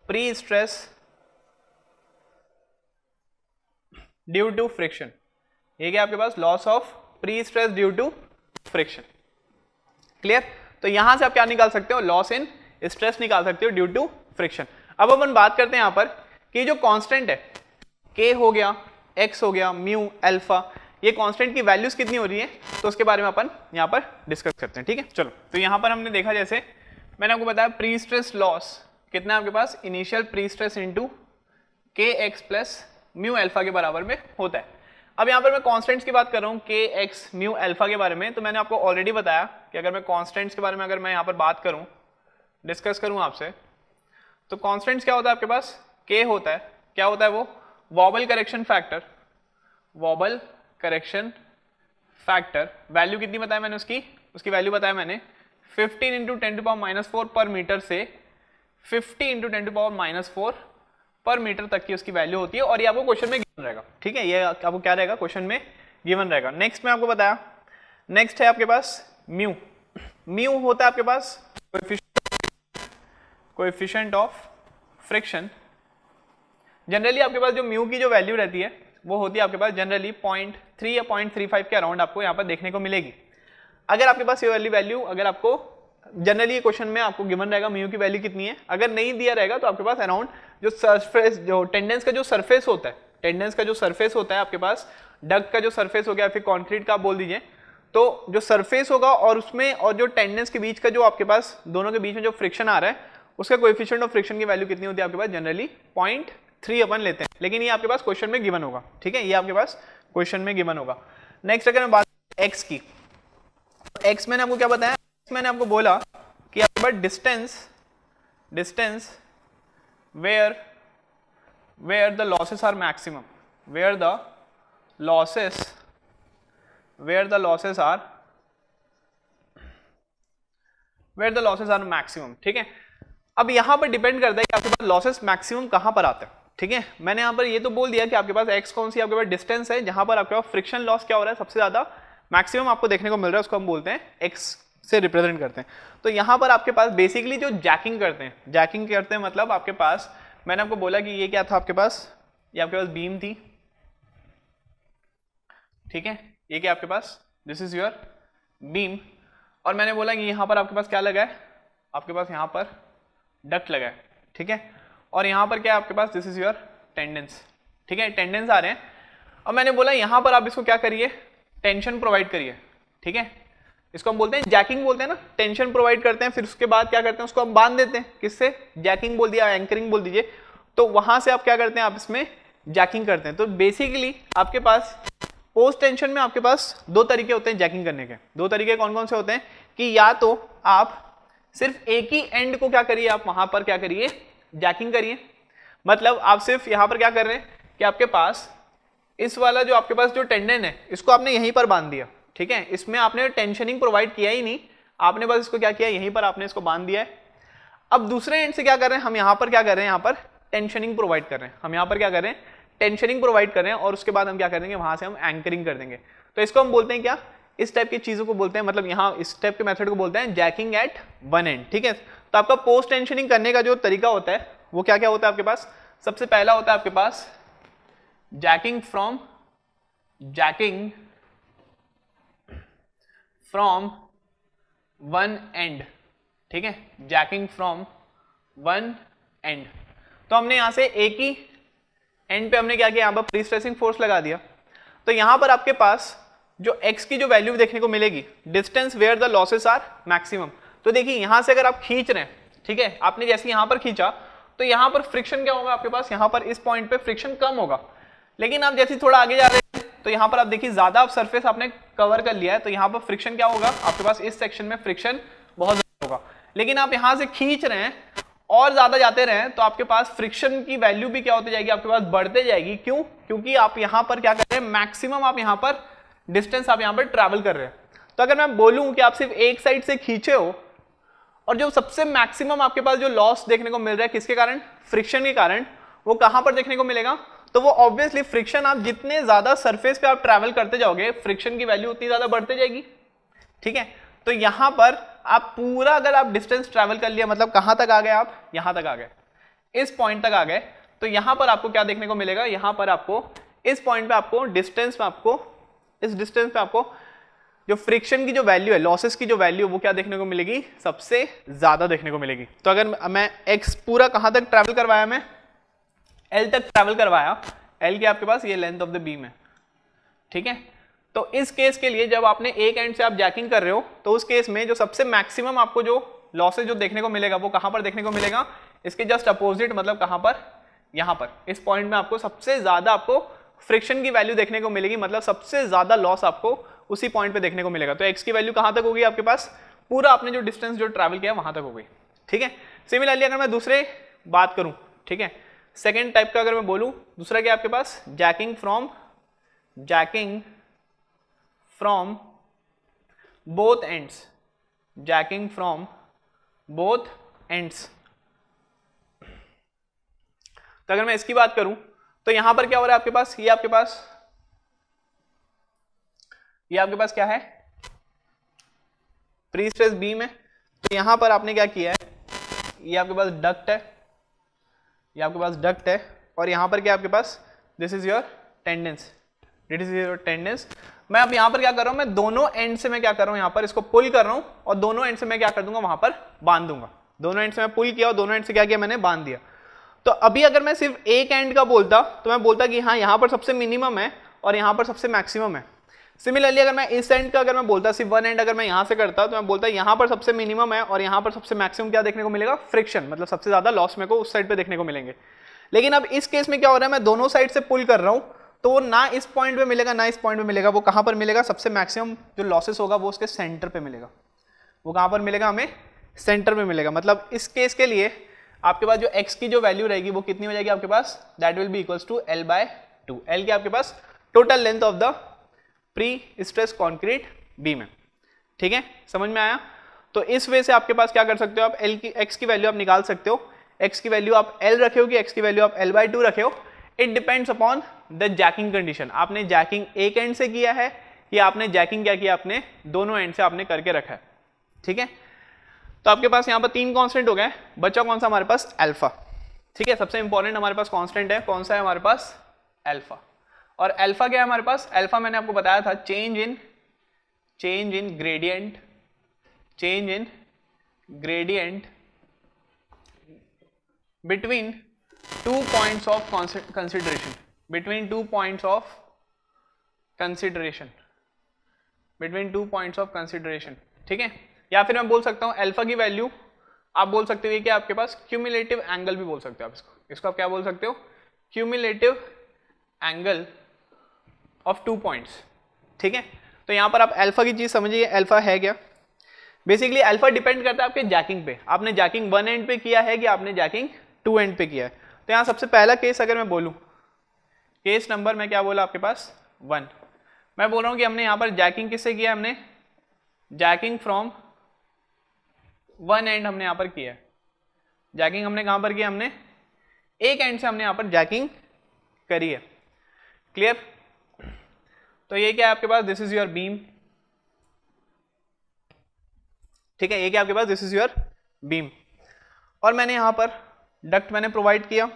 pre stress due to friction, ये क्या आपके पास, loss of pre stress due to friction, clear. तो यहां से आप क्या निकाल सकते हो, लॉस इन स्ट्रेस निकाल सकते हो ड्यू टू फ्रिक्शन। अब अपन बात करते हैं यहां पर कि जो कांस्टेंट है k हो गया, x हो गया, म्यू अल्फा, ये कांस्टेंट की वैल्यूज कितनी हो रही है, तो उसके बारे में अपन यहां पर डिस्कस करते हैं, ठीक है। चलो, तो यहां पर हमने देखा जैसे मैंने आपको बताया प्री स्ट्रेस लॉस कितना है आपके पास, initial pre stress into kx plus mu alpha के बराबर में होता है। अब यहाँ पर मैं कांस्टेंट्स की बात कर रहा हूँ kx म्यू अल्फा के बारे में, तो मैंने आपको ऑलरेडी बताया कि अगर मैं कांस्टेंट्स के बारे में अगर मैं यहाँ पर बात करूँ, डिस्कस करूँ आपसे, तो कांस्टेंट्स क्या होता है आपके पास, k होता है, क्या होता है वो, वॉबल करेक्शन फैक्टर, वैल्यू कितनी बताया मैंने उसकी वैल्यू बताया मैंने 15 इंटू 10⁻⁻4 पर मीटर से 50 इंटू 10⁻⁻4 पर मीटर तक की उसकी वैल्यू होती है, और ये आपको क्वेश्चन में गिवन रहेगा, ठीक है। ये आपको क्या रहेगा, क्वेश्चन में गिवन रहेगा। नेक्स्ट में आपको बताया, नेक्स्ट है आपके पास म्यू होता है आपके पास कोएफिशिएंट ऑफ फ्रिक्शन। जनरली आपके पास जो म्यू की जो वैल्यू रहती है वो होती है आपके पास जनरली 0.3 या 0.35 के अराउंड आपको यहाँ पर देखने को मिलेगी। अगर आपके पास ये वाली वैल्यू, अगर आपको जनरली ये क्वेश्चन में आपको गिवन रहेगा म्यू की वैल्यू कितनी है, अगर नहीं दिया रहेगा तो आपके पास अराउंड जो सरफेस, जो टेंडेंस का जो सरफेस होता है, टेंडेंस का जो सरफेस होता है आपके पास, डक्ट का जो सरफेस हो गया, फिर कॉन्क्रीट का बोल दीजिए, तो जो सरफेस होगा और उसमें और जो टेंडेंस के बीच का जो आपके पास दोनों के बीच में जो फ्रिक्शन आ रहा है, उसका कोएफिशिएंट ऑफ फ्रिक्शन की वैल्यू कितनी होती है आपके पास, जनरली 3 अपन लेते हैं, लेकिन ये आपके पास क्वेश्चन में गिवन होगा, ठीक है, ये आपके पास क्वेश्चन में गिवन होगा। नेक्स्ट अगर मैं बात एक्स की, एक्स मैंने आपको क्या बताया, मैंने आपको बोला कि आपके पास distance where the losses are maximum, where the losses are maximum, ठीक है। अब यहां पर डिपेंड करता है कि आपके पास लॉसेस मैक्सिमम कहां पर आते हैं, ठीक है। मैंने यहां पर ये तो बोल दिया कि आपके पास एक्स कौन सी आपके पास डिस्टेंस है जहां पर आपके पास फ्रिक्शन लॉस क्या हो रहा है, सबसे ज्यादा मैक्सिमम आपको देखने को मिल रहा है, उसको हम बोलते हैं एक्स से रिप्रेजेंट करते हैं। तो यहां पर आपके पास बेसिकली जो जैकिंग करते हैं मतलब आपके पास, मैंने आपको बोला कि ये क्या था आपके पास, ये आपके पास बीम थी, ठीक है, ये क्या आपके पास, दिस इज योर बीम, और मैंने बोला कि यहां पर आपके पास क्या लगा है, आपके पास यहां पर डक्ट लगा है, ठीक है, और यहां पर क्या है आपके पास, दिस इज योर टेंडेंस, ठीक है, टेंडेंस आ रहे हैं। और मैंने बोला यहां पर आप इसको क्या करिए, टेंशन प्रोवाइड करिए, ठीक है, इसको हम बोलते हैं जैकिंग बोलते हैं ना, टेंशन प्रोवाइड करते हैं, फिर उसके बाद क्या करते हैं, उसको हम बांध देते हैं, किससे, जैकिंग बोल दिया, एंकरिंग बोल दीजिए, तो वहां से आप क्या करते हैं, आप इसमें जैकिंग करते हैं। तो बेसिकली आपके पास पोस्ट टेंशन में आपके पास दो तरीके होते हैं जैकिंग करने के, दो तरीके कौन कौन से होते हैं, कि या तो आप सिर्फ एक ही एंड को क्या करिए, आप वहां पर क्या करिए, जैकिंग करिए, मतलब आप सिर्फ यहां पर क्या कर रहे हैं कि आपके पास इस वाला जो आपके पास जो टेंडन है इसको आपने यहीं पर बांध दिया, ठीक है, इसमें आपने टेंशनिंग प्रोवाइड किया ही नहीं, आपने बस इसको क्या किया, यहीं पर आपने इसको बांध दिया है। अब दूसरे एंड से क्या कर रहे हैं, हम यहां पर क्या कर रहे हैं, यहां पर टेंशनिंग प्रोवाइड कर रहे हैं, हम यहां पर क्या कर रहे हैं, टेंशनिंग प्रोवाइड कर रहे हैं, और उसके बाद हम क्या करेंगे, वहां से हम एंकरिंग कर देंगे। तो इसको हम बोलते हैं क्या, इस टाइप की चीजों को बोलते हैं, मतलब यहाँ इस टाइप के मेथड को बोलते हैं जैकिंग एट वन एंड, ठीक है। तो आपका पोस्ट टेंशनिंग करने का जो तरीका होता है वो क्या क्या होता है आपके पास, सबसे पहला होता है आपके पास जैकिंग फ्रॉम वन एंड, ठीक है, जैकिंग फ्रॉम वन एंड। तो हमने यहां से एक ही एंड पे हमने क्या किया, यहां पर प्री स्ट्रेसिंग फोर्स लगा दिया। तो यहां पर आपके पास जो x की जो वैल्यू देखने को मिलेगी, distance where the losses are maximum, तो देखिए यहां से अगर आप खींच रहे हैं, ठीक है, आपने जैसे यहां पर खींचा तो यहां पर फ्रिक्शन क्या होगा आपके पास, यहां पर इस पॉइंट पे फ्रिक्शन कम होगा, लेकिन आप जैसे थोड़ा आगे जा रहे हैं तो यहां पर आप देखिए ज्यादा आप सरफेस आपने कवर कर लिया है, तो यहां पर फ्रिक्शन क्या होगा आपके पास, इस सेक्शन में फ्रिक्शन बहुत ज्यादा होगा। लेकिन आप यहां से खींच रहे हैं और ज्यादा जाते रहे तो आपके पास फ्रिक्शन की वैल्यू भी क्या होती जाएगी, आपके पास बढ़ते जाएगी। क्यों, क्योंकि आप यहां पर क्या कर रहे हैं, मैक्सिमम आप यहां पर डिस्टेंस आप यहां पर ट्रैवल कर रहे हैं। तो अगर मैं बोलूं कि आप सिर्फ एक साइड से खींचे हो और जो सबसे मैक्सिमम आपके पास जो लॉस देखने को मिल रहा है किसके कारण, फ्रिक्शन के कारण, वो कहां पर देखने को मिलेगा, तो वो ऑब्वियसली फ्रिक्शन, आप जितने ज्यादा सरफेस पे आप ट्रैवल करते जाओगे फ्रिक्शन की वैल्यू उतनी ज्यादा बढ़ते जाएगी, ठीक है। तो यहां पर आप पूरा अगर आप डिस्टेंस ट्रैवल कर लिया, मतलब कहां तक आ गए आप, यहां तक आ गए, इस पॉइंट तक आ गए, तो यहां पर आपको क्या देखने को मिलेगा, यहां पर आपको इस पॉइंट पे आपको डिस्टेंस में आपको इस डिस्टेंस पे आपको जो फ्रिक्शन की जो वैल्यू है, लॉसेस की जो वैल्यू, वो क्या देखने को मिलेगी, सबसे ज्यादा देखने को मिलेगी। तो अगर मैं x पूरा कहां तक ट्रैवल करवाया, मैं l तक ट्रैवल करवाया, l की आपके पास ये लेंथ ऑफ द बीम है, ठीक है। तो इस केस के लिए जब आपने एक एंड से आप जैकिंग कर रहे हो, तो उस केस में जो सबसे मैक्सिमम आपको जो लॉसेस जो देखने को मिलेगा वो कहां पर देखने को मिलेगा, इसके जस्ट अपोजिट, मतलब कहां पर, यहां पर इस पॉइंट में आपको सबसे ज्यादा आपको फ्रिक्शन की वैल्यू देखने को मिलेगी, मतलब सबसे ज्यादा लॉस आपको उसी पॉइंट पे देखने को मिलेगा। तो x की वैल्यू कहां तक होगी आपके पास, पूरा आपने जो डिस्टेंस जो ट्रैवल किया वहां तक हो गई, ठीक है। सिमिलरली अगर मैं दूसरे बात करूं, ठीक है, सेकेंड टाइप का अगर मैं बोलूं, दूसरा क्या आपके पास, jacking from both ends, jacking from both ends. तो अगर मैं इसकी बात करूं तो यहां पर क्या हो रहा है आपके पास, ये आपके पास क्या है, प्री स्ट्रेस बीम है। तो यहां पर आपने क्या किया है, ये आपके पास डक्ट है, ये आपके पास डक्ट है, और यहां पर क्या आपके पास, दिस इज योर टेंडेंस, मैं अब यहां पर क्या कर रहा हूं, मैं दोनों एंड से मैं क्या कर रहा हूं, यहां पर इसको पुल कर रहा हूं, और दोनों एंड से मैं क्या कर दूंगा, वहां पर बांध दूंगा। दोनों एंड से मैं पुल किया और दोनों एंड से क्या किया, मैंने बांध दिया। तो अभी अगर मैं सिर्फ एक एंड का बोलता तो मैं बोलता कि हाँ यहां पर सबसे मिनिमम है और यहां पर सबसे मैक्सिमम है। सिमिलरली अगर मैं इस एंड का अगर मैं बोलता, सिर्फ वन एंड अगर मैं यहां से करता तो मैं बोलता यहां पर सबसे मिनिमम है और यहां पर सबसे मैक्सिमम क्या देखने को मिलेगा, फ्रिक्शन, मतलब सबसे ज्यादा लॉस मेरे को उस साइड पे देखने को मिलेंगे। लेकिन अब इस केस में क्या हो रहा है, मैं दोनों साइड से पुल कर रहा हूं, तो वो ना इस पॉइंट पे मिलेगा ना इस पॉइंट पे मिलेगा, वो कहां पर मिलेगा, सबसे मैक्सिमम जो लॉसेस होगा वो उसके सेंटर पे मिलेगा। वो कहां पर मिलेगा, हमें सेंटर पे मिलेगा। मतलब इस केस के लिए आपके पास जो x की जो वैल्यू रहेगी वो कितनी हो जाएगी आपके पास, that will be equals to L/2। L के आपके पास total length of the pre stress concrete beam है। ठीक है, समझ में आया। तो इस वे से आपके पास क्या कर सकते हो आप, x की वैल्यू आप निकाल सकते हो। x की वैल्यू आप L रखे हो कि x की वैल्यू आप L/2 रखे हो, it depends upon the jacking condition. आपने जैकिंग एक एंड से किया है या आपने जैकिंग क्या किया, आपने दोनों एंड से आपने करके रखा है। ठीक है, तो आपके पास यहाँ पर 3 कांस्टेंट हो गए, बचा कौन सा हमारे पास, अल्फा। ठीक है, सबसे इंपॉर्टेंट हमारे पास कांस्टेंट है, कौन सा है हमारे पास, अल्फा। और अल्फा क्या है हमारे पास, अल्फा मैंने आपको बताया था change in gradient between 2 points of consideration, between 2 points of consideration. ठीक है, या फिर मैं बोल सकता हूं अल्फा की वैल्यू आप बोल सकते हो कि आपके पास क्यूमुलेटिव एंगल भी बोल सकते हो आप इसको आप क्या बोल सकते हो, क्यूमुलेटिव एंगल ऑफ 2 पॉइंट्स। ठीक है, तो यहां पर आप अल्फा की चीज समझिए, अल्फा है क्या, बेसिकली अल्फा डिपेंड करता है आपके जैकिंग पे, आपने जैकिंग 1 एंड पे किया है कि आपने जैकिंग 2 एंड पे किया है। तो यहां सबसे पहला केस अगर मैं बोलूं, केस नंबर मैं क्या बोला आपके पास 1, मैं बोल रहा हूं कि हमने यहां पर जैकिंग किससे किया, हमने जैकिंग फ्रॉम 1 एंड हमने यहां पर किया है। जैकिंग हमने कहां पर किया, हमने एक एंड से हमने यहां पर जैकिंग करी है। क्लियर, तो ये क्या है आपके पास, दिस इज योर बीम। ठीक है, ये क्या आपके पास, दिस इज योर बीम, और मैंने यहां पर डक्ट मैंने प्रोवाइड किया,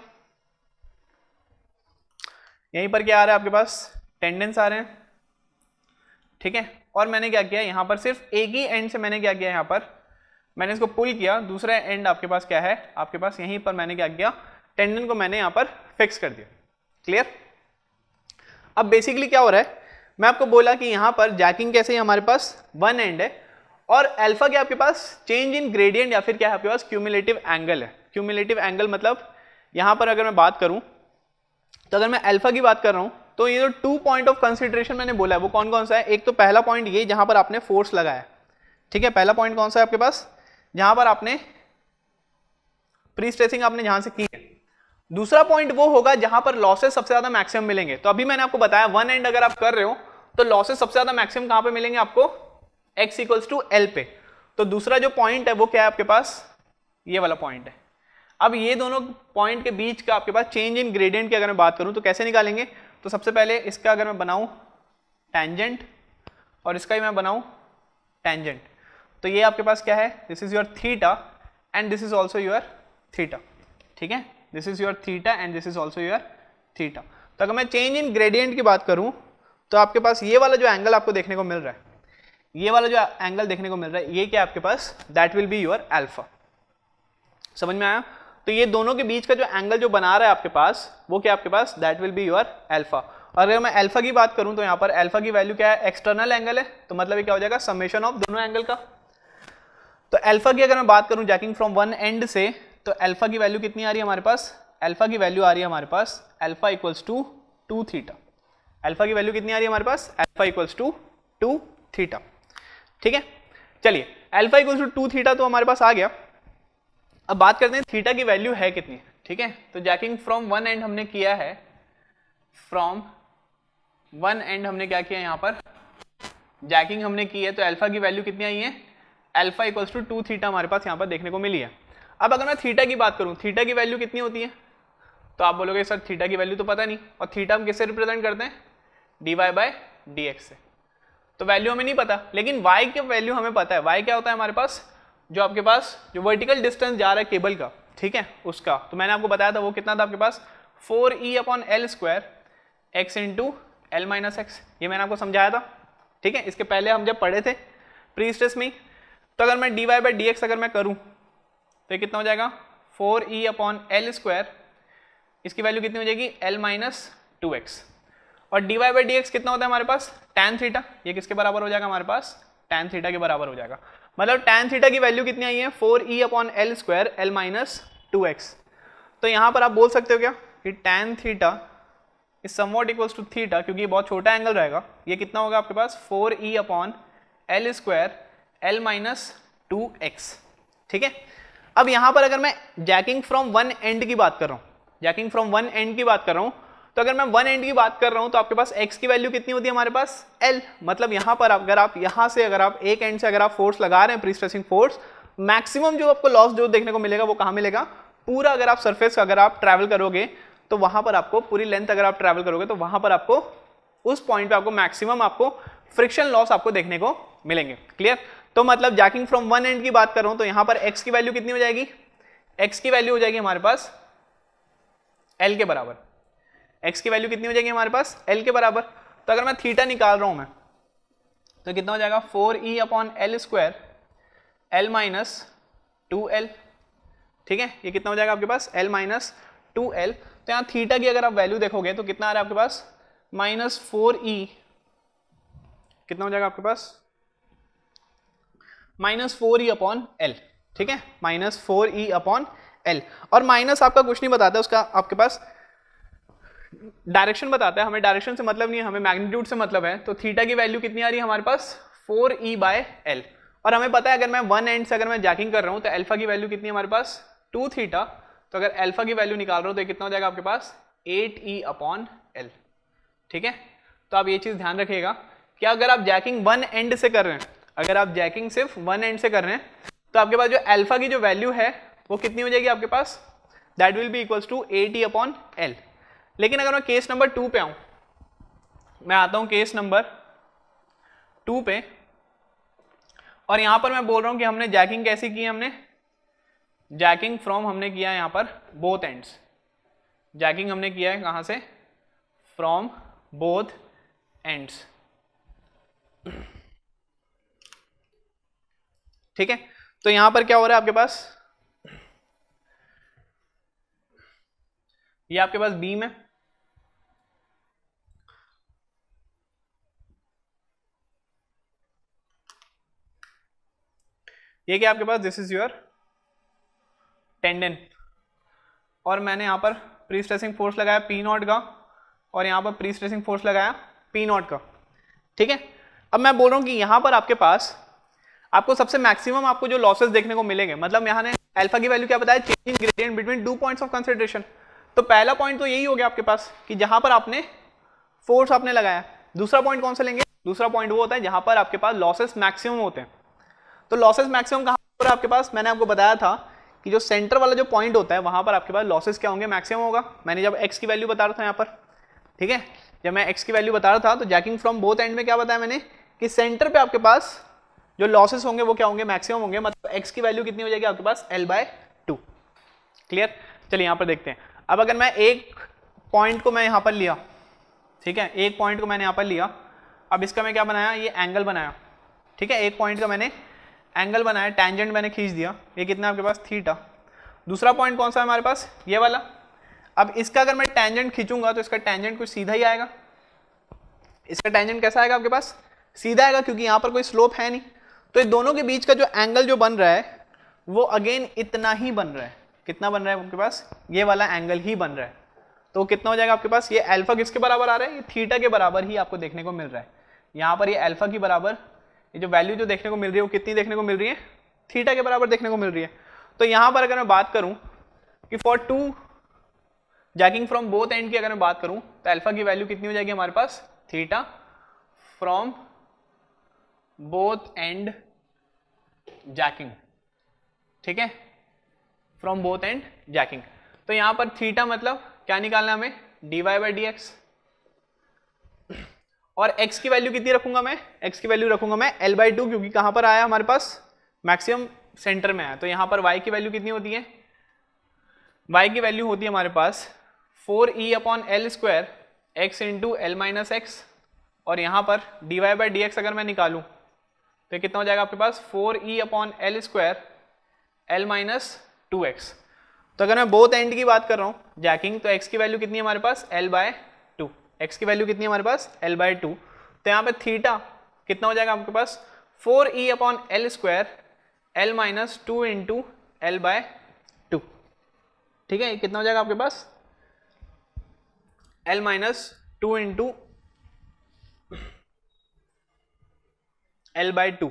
यहीं पर क्या आ रहा है आपके पास, टेंडेंस आ रहे हैं। ठीक है, और मैंने क्या किया यहां पर, सिर्फ एक ही एंड से मैंने क्या किया, यहां पर मैंने इसको पुल किया, दूसरा एंड आपके पास क्या है आपके पास, यहीं पर मैंने क्या किया, टेंडन को मैंने यहां पर फिक्स कर दिया। क्लियर, अब बेसिकली क्या हो रहा है, मैं आपको बोला कि यहां पर जैकिंग कैसे है, हमारे पास 1 एंड है, और अल्फा क्या आपके पास चेंज इन ग्रेडियंट या फिर क्या है आपके पास क्यूमुलेटिव एंगल है। क्यूमुलेटिव एंगल मतलब यहां पर अगर मैं बात करूं, तो अगर मैं अल्फा की बात कर रहा हूं, तो ये जो 2 पॉइंट ऑफ कंसिडरेशन मैंने बोला है वो कौन कौन सा है, एक तो पहला पॉइंट ये जहां पर आपने फोर्स लगाया। ठीक है, पहला पॉइंट कौन सा है आपके पास, जहां पर आपने प्री स्ट्रेसिंग आपने जहां से की है। दूसरा पॉइंट वो होगा जहां पर लॉसेस सबसे ज्यादा मैक्सिमम मिलेंगे। तो अभी मैंने आपको बताया 1 एंड अगर आप कर रहे हो तो लॉसेस सबसे ज्यादा मैक्सिमम कहां पे मिलेंगे आपको, x इक्वल्स टू L पे। तो दूसरा जो पॉइंट है वो क्या है आपके पास, ये वाला पॉइंट है। अब ये दोनों पॉइंट के बीच का आपके पास चेंज इन ग्रेडियंट की अगर मैं बात करूं तो कैसे निकालेंगे, तो सबसे पहले इसका अगर मैं बनाऊं टेंजेंट और इसका ही मैं बनाऊं टेंजेंट, तो ये आपके पास क्या है, this is your theta and this is also your theta. ठीक है, this is your theta and this is also your theta. तो अगर मैं चेंज इन ग्रेडियंट की बात करूं तो आपके पास ये वाला जो एंगल आपको देखने को मिल रहा है, ये वाला जो एंगल देखने को मिल रहा है, ये क्या आपके पास, that will be your alpha. समझ में आया, तो ये दोनों के बीच का जो एंगल जो बना रहा है आपके पास वो क्या आपके पास, that will be your alpha. और अगर मैं अल्फा की बात करूं तो यहां पर अल्फा की वैल्यू क्या है, एक्सटर्नल एंगल है, तो मतलब ये क्या हो जाएगा, समेशन ऑफ दोनों एंगल का। तो अल्फा की अगर मैं बात करूं जैकिंग फ्रॉम 1 एंड से, तो अल्फा की वैल्यू कितनी आ रही है हमारे पास, अल्फा की वैल्यू आ रही है हमारे पास alpha equals to 2 theta. Alpha की वैल्यू कितनी आ रही है हमारे पास, अल्फा इक्वल्स टू 2 थीटा। ठीक है, चलिए अल्फा इक्वल्स टू 2 थीटा तो हमारे पास आ गया। अब बात करते हैं थीटा की वैल्यू है कितनी। ठीक है, तो जैकिंग फ्रॉम 1 एंड हमने किया है, फ्रॉम 1 एंड हमने क्या किया, यहां पर जैकिंग हमने की है, तो अल्फा की वैल्यू कितनी आई है, अल्फा इक्वल्स टू 2 थीटा हमारे पास यहां पर देखने को मिली है। अब अगर मैं थीटा की बात करूं, थीटा की वैल्यू कितनी होती है, तो आप बोलोगे सर थीटा की वैल्यू तो पता नहीं, और थीटा हम किससे रिप्रेजेंट करते हैं, dy/dx से। तो वैल्यू हमें नहीं पता, लेकिन y की वैल्यू हमें पता है। y क्या होता है हमारे पास, जो आपके पास जो वर्टिकल डिस्टेंस जा रहा है केबल का, ठीक है, उसका। तो मैंने आपको बताया था वो कितना था आपके पास, 4e/L² x into L minus x, ये मैंने आपको समझाया था। ठीक है, इसके पहले हम जब पढ़े थे प्री स्ट्रेस में। तो अगर मैं dy/dx अगर मैं करूं तो ये कितना हो जाएगा, 4e/L², इसकी वैल्यू कितनी हो जाएगी, L माइनस 2x। और dy/dx कितना होता है हमारे पास, tan थीटा, ये किसके बराबर हो जाएगा हमारे पास, tan थीटा के बराबर हो जाएगा। मतलब tan थीटा की वैल्यू कितनी आई है, 4e/L² L माइनस 2x। तो यहाँ पर आप बोल सकते हो क्या कि tan theta is somewhat equals to theta, क्योंकि ये बहुत छोटा एंगल रहेगा, ये कितना होगा आपके पास 4e upon L square L minus 2x। ठीक है, अब यहाँ पर अगर मैं जैकिंग फ्रॉम वन एंड की बात कर रहा हूँ, जैकिंग फ्रॉम वन एंड की बात कर रहा हूँ, तो अगर मैं वन एंड की बात कर रहा हूँ तो आपके पास x की वैल्यू कितनी होती है हमारे पास L। मतलब यहाँ पर अगर आप यहाँ से अगर आप एक एंड से अगर आप फोर्स लगा रहे हैं प्री स्ट्रेसिंग फोर्स, मैक्सिमम जो आपको लॉस जो देखने को मिलेगा वो कहाँ मिलेगा, पूरा अगर आप सरफेस अगर आप ट्रैवल करोगे तो वहां पर आपको पूरी लेंथ अगर आप ट्रैवल करोगे तो वहां पर आपको उस पॉइंट पे आपको मैक्सिमम आपको फ्रिक्शन लॉस आपको देखने को मिलेंगे। क्लियर? तो मतलब जैकिंग फ्रॉम वन एंड की बात कर रहा हूं तो यहां पर x की वैल्यू कितनी हो जाएगी, x की वैल्यू हो जाएगी हमारे पास L के बराबर। x की वैल्यू कितनी हो जाएगी हमारे पास L के बराबर। तो अगर मैं थीटा निकाल रहा हूं मैं तो कितना हो जाएगा 4e upon L square L minus 2l। ठीक है, ये कितना हो जाएगा आपके पास L माइनस 2l। तो यहाँ थीटा की अगर आप वैल्यू देखोगे तो कितना आ रहा है आपके पास माइनस 4e, कितना हो जाएगा आपके पास माइनस 4e अपॉन एल। ठीक है, माइनस 4e अपॉन एल। और माइनस आपका कुछ नहीं बताता, उसका आपके पास डायरेक्शन बताता है, हमें डायरेक्शन से मतलब नहीं है, हमें मैग्नीट्यूड से मतलब है। तो थीटा की वैल्यू कितनी आ रही है हमारे पास 4e बाय एल। और हमें पता है अगर मैं वन एंड से अगर मैं जैकिंग कर रहा हूं तो अल्फा की वैल्यू कितनी है हमारे पास 2 थीटा। तो अगर अल्फा की वैल्यू निकाल रहा हूं तो कितना हो जाएगा आपके पास 8e अपॉन एल। ठीक है, तो आप ये चीज ध्यान रखिएगा कि अगर आप जैकिंग वन एंड से कर रहे हैं, अगर आप जैकिंग सिर्फ वन एंड से कर रहे हैं तो आपके पास जो अल्फा की जो वैल्यू है वो कितनी हो जाएगी आपके पास, that will be equals to 8e upon L. लेकिन अगर मैं केस नंबर 2 पे आऊं, मैं आता हूं केस नंबर 2 पे, और यहां पर मैं बोल रहा हूं कि हमने जैकिंग कैसी की है, हमने जैकिंग फ्रॉम हमने किया है यहां पर बोथ एंड्स। जैकिंग हमने किया है कहां से, फ्रॉम बोथ एंड्स। ठीक है, तो यहां पर क्या हो रहा है आपके पास, ये आपके पास बीम है, ये क्या आपके पास दिस इज योर टेंडन, और मैंने यहां पर प्री स्ट्रेसिंग फोर्स लगाया पी नॉट का और यहां पर प्री स्ट्रेसिंग फोर्स लगाया पी नॉट का। ठीक है, अब मैं बोल रहा हूं कि यहां पर आपके पास आपको सबसे मैक्सिमम आपको जो लॉसेस देखने को मिलेंगे, मतलब यहां ने अल्फा की वैल्यू क्या बताया, changing gradient between 2 points of consideration. तो पहला पॉइंट तो यही हो गया आपके पास कि जहां पर आपने फोर्स आपने लगाया। दूसरा पॉइंट कौन सा लेंगे, दूसरा पॉइंट वो होता है जहां पर आपके पास लॉसेस मैक्सिमम होते हैं। तो लॉसेस मैक्सिमम कहां पर आपके पास, मैंने आपको बताया था कि जो सेंटर वाला जो पॉइंट होता है वहां पर आपके पास लॉसेस क्या होंगे, मैक्सिमम होगा। मैंने जब एक्स की वैल्यू बता रहा था यहाँ पर, ठीक है, जब मैं एक्स की वैल्यू बता रहा था तो जैकिंग फ्रॉम बोथ एंड में क्या बताया मैंने कि सेंटर पे आपके पास जो लॉसेस होंगे वो क्या होंगे, मैक्सिमम होंगे। मतलब एक्स की वैल्यू कितनी हो जाएगी आपके पास L/2। क्लियर? चलिए यहाँ पर देखते हैं। अब अगर मैं एक पॉइंट को मैं यहाँ पर लिया, ठीक है, एक पॉइंट को मैंने यहाँ पर लिया, अब इसका मैं क्या बनाया, ये एंगल बनाया। ठीक है, एक पॉइंट का मैंने एंगल बनाया, टेंजेंट मैंने खींच दिया, ये कितना आपके पास थीटा। दूसरा पॉइंट कौन सा है हमारे पास, ये वाला। अब इसका अगर मैं टेंजेंट खींचूंगा तो इसका टेंजेंट कुछ सीधा ही आएगा। इसका टेंजेंट कैसा आएगा आपके पास, सीधा आएगा, क्योंकि यहाँ पर कोई स्लोप है नहीं। तो इन दोनों के बीच का जो एंगल जो बन रहा है वो अगेन इतना ही बन रहा है। कितना बन रहा है आपके पास, ये वाला एंगल ही बन रहा है। तो कितना हो जाएगा आपके पास, ये अल्फा किसके बराबर आ रहा है, ये थीटा के बराबर ही आपको देखने को मिल रहा है। यहाँ पर ये अल्फा की बराबर ये जो वैल्यू जो देखने को मिल रही है वो कितनी देखने को मिल रही है, थीटा के बराबर देखने को मिल रही है। तो यहाँ पर अगर मैं बात करूं कि for two jacking from both end की अगर मैं बात करूं तो अल्फा की वैल्यू कितनी हो जाएगी हमारे पास, theta from both end jacking. ठीक है, फ्रॉम बोथ एंड जैकिंग। तो यहां पर थीटा मतलब क्या निकालना है हमें, dy/dx, और x की वैल्यू कितनी रखूंगा मैं, x की वैल्यू रखूंगा मैं L/2, क्योंकि कहां पर आया हमारे पास मैक्सिमम सेंटर में आया। तो यहां पर y की वैल्यू कितनी होती है, y की वैल्यू होती है हमारे पास 4e upon L square x into L minus x, और यहां पर dy/dx अगर मैं निकालूं तो कितना हो जाएगा आपके पास 4e upon L square L minus 2x। तो अगर मैं बोथ एंड की बात कर रहा हूं जैकिंग, तो x की वैल्यू कितनी है हमारे पास L/2, x की वैल्यू कितनी है हमारे पास L/2। तो यहाँ पे थीटा कितना हो जाएगा आपके पास 4e upon L square L minus 2 into L/2। ठीक है, कितना हो जाएगा आपके पास L माइनस 2 इंटू L/2।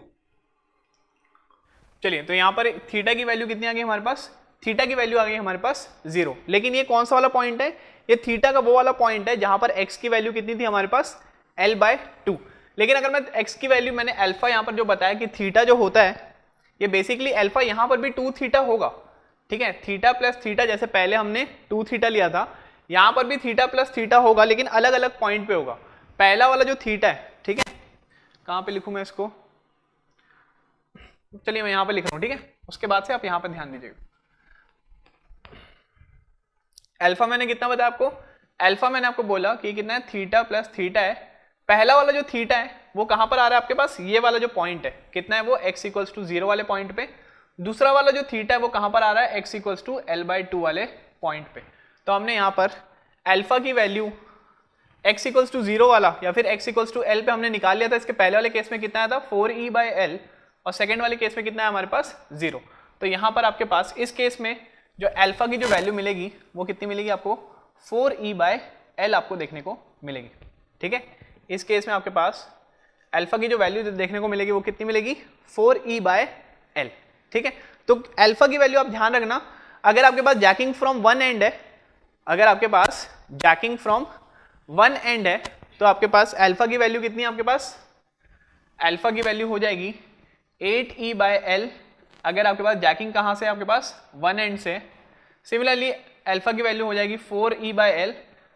चलिए, तो यहां पर थीटा की वैल्यू कितनी आ गई हमारे पास, थीटा की वैल्यू आ गई हमारे पास 0। लेकिन ये कौन सा वाला पॉइंट है, ये थीटा का वो वाला पॉइंट है जहां पर x की वैल्यू कितनी थी हमारे पास L/2। लेकिन अगर मैं x की वैल्यू मैंने अल्फा यहां पर जो बताया कि थीटा जो होता है ये बेसिकली अल्फा यहां पर भी 2 थीटा होगा, ठीक है, थीटा प्लस थीटा, जैसे पहले हमने 2 थीटा लिया था, यहां पर भी थीटा प्लस थीटा होगा, लेकिन अलग अलग पॉइंट पे होगा। पहला वाला जो थीटा है, ठीक है, कहां पे लिखूं मैं इसको, चलिए मैं यहां पे लिख रहा हूं, ठीक है, उसके बाद से आप यहां पर ध्यान दीजिएगा। अल्फा मैंने कितना बताया आपको, अल्फा मैंने आपको बोला कि कितना है, थीटा प्लस थीटा है। पहला वाला जो थीटा है वो कहां पर आ रहा है आपके पास, ये वाला जो पॉइंट है कितना है वो x इक्वल्स टू 0 वाले पॉइंट पे। दूसरा वाला जो थीटा है वो कहां पर आ रहा है, x इक्वल्स टू L/2 वाले पॉइंट पे। तो हमने यहां पर अल्फा की वैल्यू x इक्वल्स टू 0 वाला या फिर x इक्वल्स टू L पे हमने निकाल लिया था। इसके पहले वाले केस में कितना आया था 4e/L और सेकेंड वाले केस में कितना है हमारे पास 0। तो यहां पर आपके पास इस केस में जो अल्फा की जो वैल्यू मिलेगी वो कितनी मिलेगी आपको, 4e/L आपको देखने को मिलेगी, ठीक है। इस केस में आपके पास अल्फा की जो वैल्यू देखने को मिलेगी वो कितनी मिलेगी, 4e/L, ठीक है। तो अल्फा की वैल्यू आप ध्यान रखना, अगर आपके पास जैकिंग फ्रॉम वन एंड है, अगर आपके पास जैकिंग फ्रॉम वन एंड है तो आपके पास अल्फा की वैल्यू कितनी है, आपके पास अल्फा की वैल्यू हो जाएगी 8e/L। अगर आपके पास जैकिंग कहां से, आपके पास वन एंड से। सिमिलरली अल्फा की वैल्यू हो जाएगी 4e/L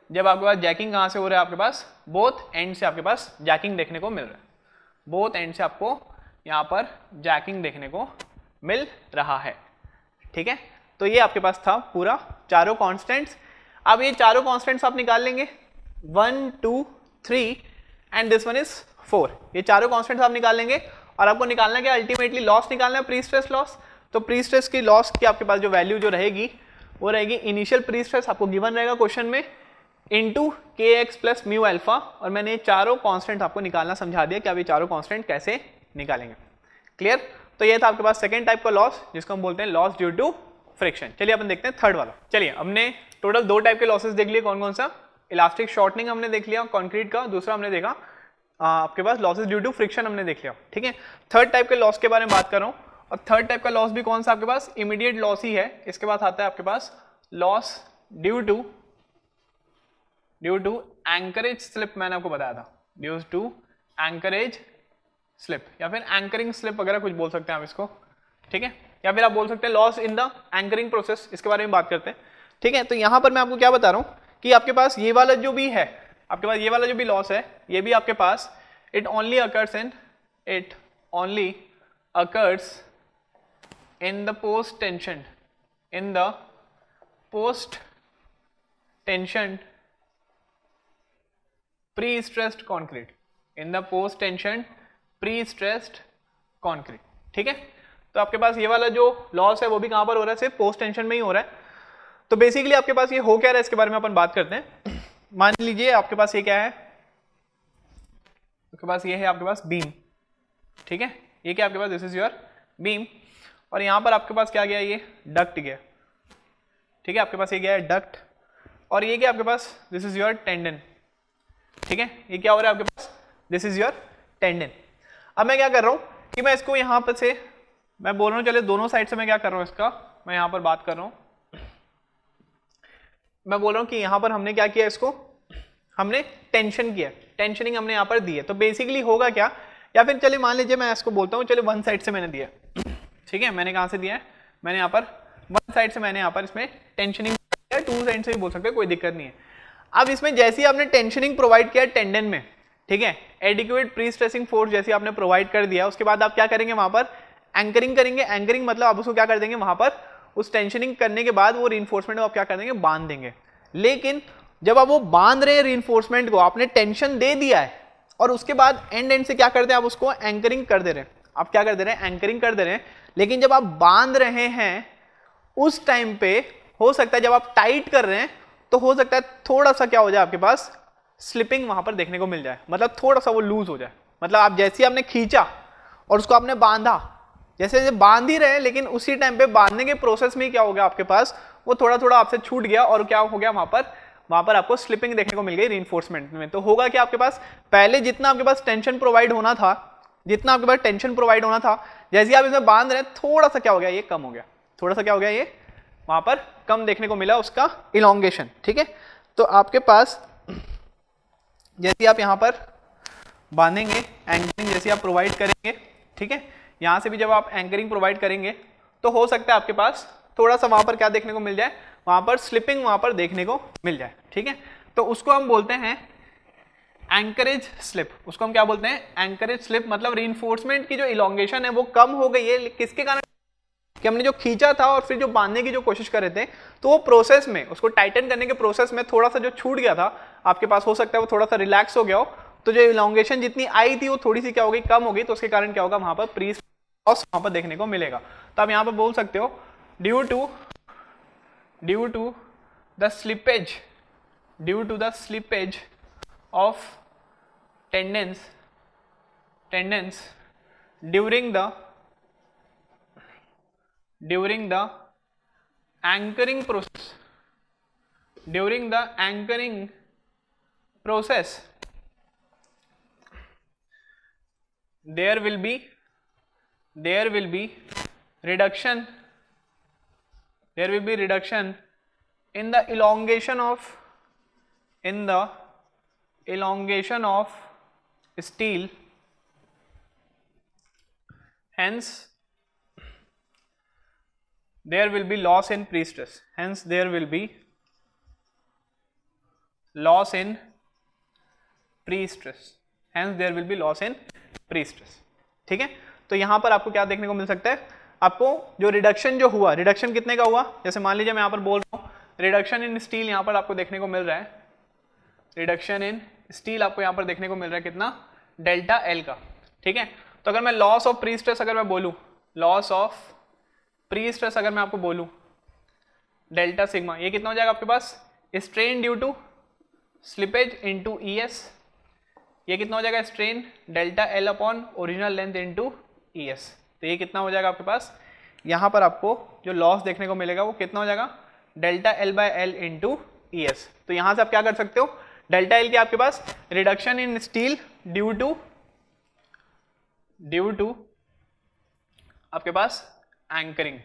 जब आपके पास जैकिंग कहां से हो रहा है, आपके पास बोथ एंड से आपके पास जैकिंग देखने को मिल रहा है, बोथ एंड से आपको यहां पर जैकिंग देखने को मिल रहा है, ठीक है। तो ये आपके पास था पूरा चारों कॉन्स्टेंट्स। अब ये चारों कॉन्स्टेंट्स आप निकाल लेंगे 1 2 3 एंड दिस वन इज 4। ये चारों कॉन्स्टेंट्स आप निकाल लेंगे और आपको निकालना क्या, अल्टीमेटली लॉस निकालना है, प्री स्ट्रेस लॉस। तो प्री स्ट्रेस की लॉस की आपके पास जो वैल्यू जो रहेगी वो रहेगी इनिशियल प्री स्ट्रेस आपको गिवन रहेगा क्वेश्चन में into kx plus mu alpha. और मैंने ये चारों कांस्टेंट आपको निकालना समझा दिया कि आप ये चारों कांस्टेंट कैसे निकालेंगे, क्लियर। तो ये था आपके पास सेकंड टाइप का लॉस जिसको हम बोलते हैं लॉस ड्यू टू फ्रिक्शन। चलिए अपन देखते हैं थर्ड वाला। चलिए, हमने टोटल 2 टाइप के लॉसेस देख लिए, कौन कौन सा, इलास्टिक शॉर्टनिंग हमने देख लिया कंक्रीट का, दूसरा हमने देखा आपके पास लॉसेस ड्यू टू फ्रिक्शन हमने देख लिया, ठीक है। थर्ड टाइप के लॉस के बारे में बात कर रहा हूं, और थर्ड टाइप का लॉस भी कौन सा आपके पास, इमीडिएट लॉस ही है। इसके बाद आता है आपके पास loss due to anchorage slip. मैंने आपको बताया था ड्यू टू एंकरेज स्लिप या फिर एंकरिंग स्लिप वगैरह कुछ बोल सकते हैं आप इसको, ठीक है, या फिर आप बोल सकते हैं loss in the anchoring process. इसके बारे में बात करते हैं, ठीक है। तो यहां पर मैं आपको क्या बता रहा हूं कि आपके पास ये वाला जो भी है, आपके पास ये वाला जो भी लॉस है, ये भी आपके पास it only occurs in the post tension prestressed concrete, in the post tension prestressed concrete, ठीक है। तो आपके पास ये वाला जो लॉस है वो भी कहां पर हो रहा है, सिर्फ पोस्ट टेंशन में ही हो रहा है। तो बेसिकली आपके पास ये हो क्या रहा है, इसके बारे में अपन बात करते हैं। मान लीजिए आपके पास ये क्या है, आपके पास ये है आपके पास बीम, ठीक है, ये क्या आपके पास, दिस इज योर बीम, और यहां पर आपके पास क्या गया, ये डक्ट गया, ठीक है, आपके पास ये गया है डक्ट, और ये क्या आपके पास, दिस इज योर टेंडन, ठीक है, ये क्या हो रहा है आपके पास, दिस इज योर टेंडन। अब मैं क्या कर रहा हूं कि मैं इसको यहां पर से मैं बोल रहा हूं, चले दोनों साइड से मैं क्या कर रहा हूं, इसका मैं यहां पर बात कर रहा हूं, मैं बोल रहा हूं कि यहां पर हमने क्या किया, इसको हमने टेंशन किया, टेंशनिंग हमने यहां पर दी है। तो बेसिकली होगा क्या, या फिर चलिए मान लीजिए मैं इसको बोलता हूं, चलिए वन साइड से मैंने दिया, ठीक है, मैंने कहां से दिया है, मैंने यहां पर वन साइड से मैंने यहां पर इसमें टेंशनिंग किया, टू साइड से भी बोल सकते हैं, कोई दिक्कत नहीं है। अब इसमें जैसे ही आपने टेंशनिंग प्रोवाइड किया टेंडन में, ठीक है, एडिक्वेट प्री स्ट्रेसिंग फोर्स जैसे आपने प्रोवाइड कर दिया, उसके बाद आप क्या करेंगे, वहां पर एंकरिंग करेंगे। एंकरिंग मतलब आप उसको क्या कर देंगे, वहां पर उस टेंशनिंग करने के बाद वो रीइंफोर्समेंट को आप क्या कर देंगे, बांध देंगे। लेकिन जब आप वो बांध रहे हैं रीइंफोर्समेंट को, आपने टेंशन दे दिया है, और उसके बाद एंड से क्या करते हैं, आप उसको एंकरिंग कर दे रहे हैं, आप क्या कर दे रहे हैं, एंकरिंग कर दे रहे हैं। लेकिन जब आप बांध रहे हैं उस टाइम पे हो सकता है, जब आप टाइट कर रहे हैं तो हो सकता है थोड़ा सा क्या हो जाए, आपके पास स्लिपिंग वहां पर देखने को मिल जाए, मतलब थोड़ा सा वो लूज हो जाए। मतलब आप जैसे आपने खींचा और उसको आपने बांधा, जैसे बांध ही रहे, लेकिन उसी टाइम पे बांधने के प्रोसेस में क्या हो गया, आपके पास वो थोड़ा थोड़ा आपसे छूट गया और क्या हो गया, वहां पर आपको स्लिपिंग देखने को मिल गई रीइंफोर्समेंट में। तो होगा कि आपके पास पहले जितना आपके पास टेंशन प्रोवाइड होना था, जैसे आप इसमें बांध रहे हैं थोड़ा सा क्या हो गया, ये कम हो गया, थोड़ा सा क्या हो गया, ये वहां पर कम देखने को मिला उसका इलोंगेशन। ठीक है, तो आपके पास जैसे आप यहां पर बांधेंगे, एंकरिंग जैसे आप प्रोवाइड करेंगे, ठीक है, यहां से भी जब आप एंकरिंग प्रोवाइड करेंगे तो हो सकता है आपके पास थोड़ा सा वहां पर क्या देखने को मिल जाए, वहां पर स्लिपिंग वहां पर देखने को मिल जाए। ठीक है, तो उसको हम बोलते हैं एंकरेज स्लिप। उसको हम क्या बोलते हैं, एंकरेज स्लिप। मतलब रीइंफोर्समेंट की जो इलोंगेशन है वो कम हो गई है, किसके कारण, कि हमने जो खींचा था और फिर जो बांधने की जो कोशिश कर रहे थे, तो वो प्रोसेस में, उसको टाइटन करने के प्रोसेस में थोड़ा सा जो छूट गया था आपके पास, हो सकता है वो थोड़ा सा रिलैक्स हो गया हो, तो जो इलोंगेशन जितनी आई थी वो थोड़ी सी क्या हो गई, कम हो गई। तो उसके कारण क्या होगा, वहां पर प्री स्ट्रेस वहां पर देखने को मिलेगा। तो आप यहां पर बोल सकते हो due to the slippage of tendons during the anchoring process, there will be reduction in the elongation of steel, hence there will be loss in pre-stress, ठीक है, तो यहां पर आपको क्या देखने को मिल सकता है, आपको जो रिडक्शन जो हुआ, रिडक्शन कितने का हुआ, जैसे मान लीजिए मैं यहां पर बोल रहा हूं रिडक्शन इन स्टील, यहां पर आपको देखने को मिल रहा है रिडक्शन इन स्टील, आपको यहां पर देखने को मिल रहा है कितना, डेल्टा एल का। ठीक है, तो अगर मैं लॉस ऑफ प्री स्ट्रेस अगर मैं बोलूं, अगर मैं आपको बोलूं डेल्टा सिग्मा, ये कितना हो जाएगा आपके पास, strain due to slippage into ES, ये कितना हो जाएगा, strain delta L upon original length into ES. तो ये कितना हो जाएगा आपके पास, यहां पर आपको जो लॉस देखने को मिलेगा वो कितना हो जाएगा, delta L by L into ES. तो यहां से आप क्या कर सकते हो, डेल्टा एल की आपके पास reduction in steel due to आपके पास एंकरिंग,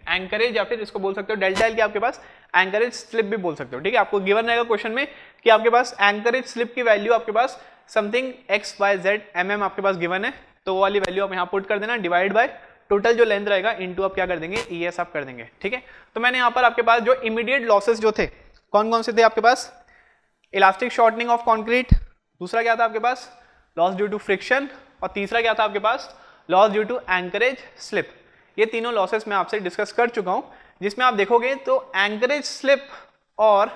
एंकरेज, या फिर इसको बोल सकते हो डेल्टा एल की आपके पास एंकरेज स्लिप भी बोल सकते हो। ठीक है, आपको गिवन रहेगा क्वेश्चन में कि आपके पास एंकरेज स्लिप की वैल्यू आपके पास something X Y Z mm आपके पास गिवन है, तो वो वाली वैल्यू आप यहां पुट कर देना, डिवाइड बाय टोटल जो लेंथ रहेगा इनटू आप क्या कर देंगे, ईएस आप कर देंगे। ठीक है, तो मैंने यहां पर आपके पास जो इमीडिएट लॉसेस जो थे कौन कौन से थे आपके पास, इलास्टिक शॉर्टनिंग ऑफ कंक्रीट, दूसरा क्या था आपके पास लॉस ड्यू टू फ्रिक्शन, और तीसरा क्या था आपके पास loss due to anchorage slip. ये तीनों लॉसेस मैं आपसे डिस्कस कर चुका हूं, जिसमें आप देखोगे तो एंकरेज स्लिप और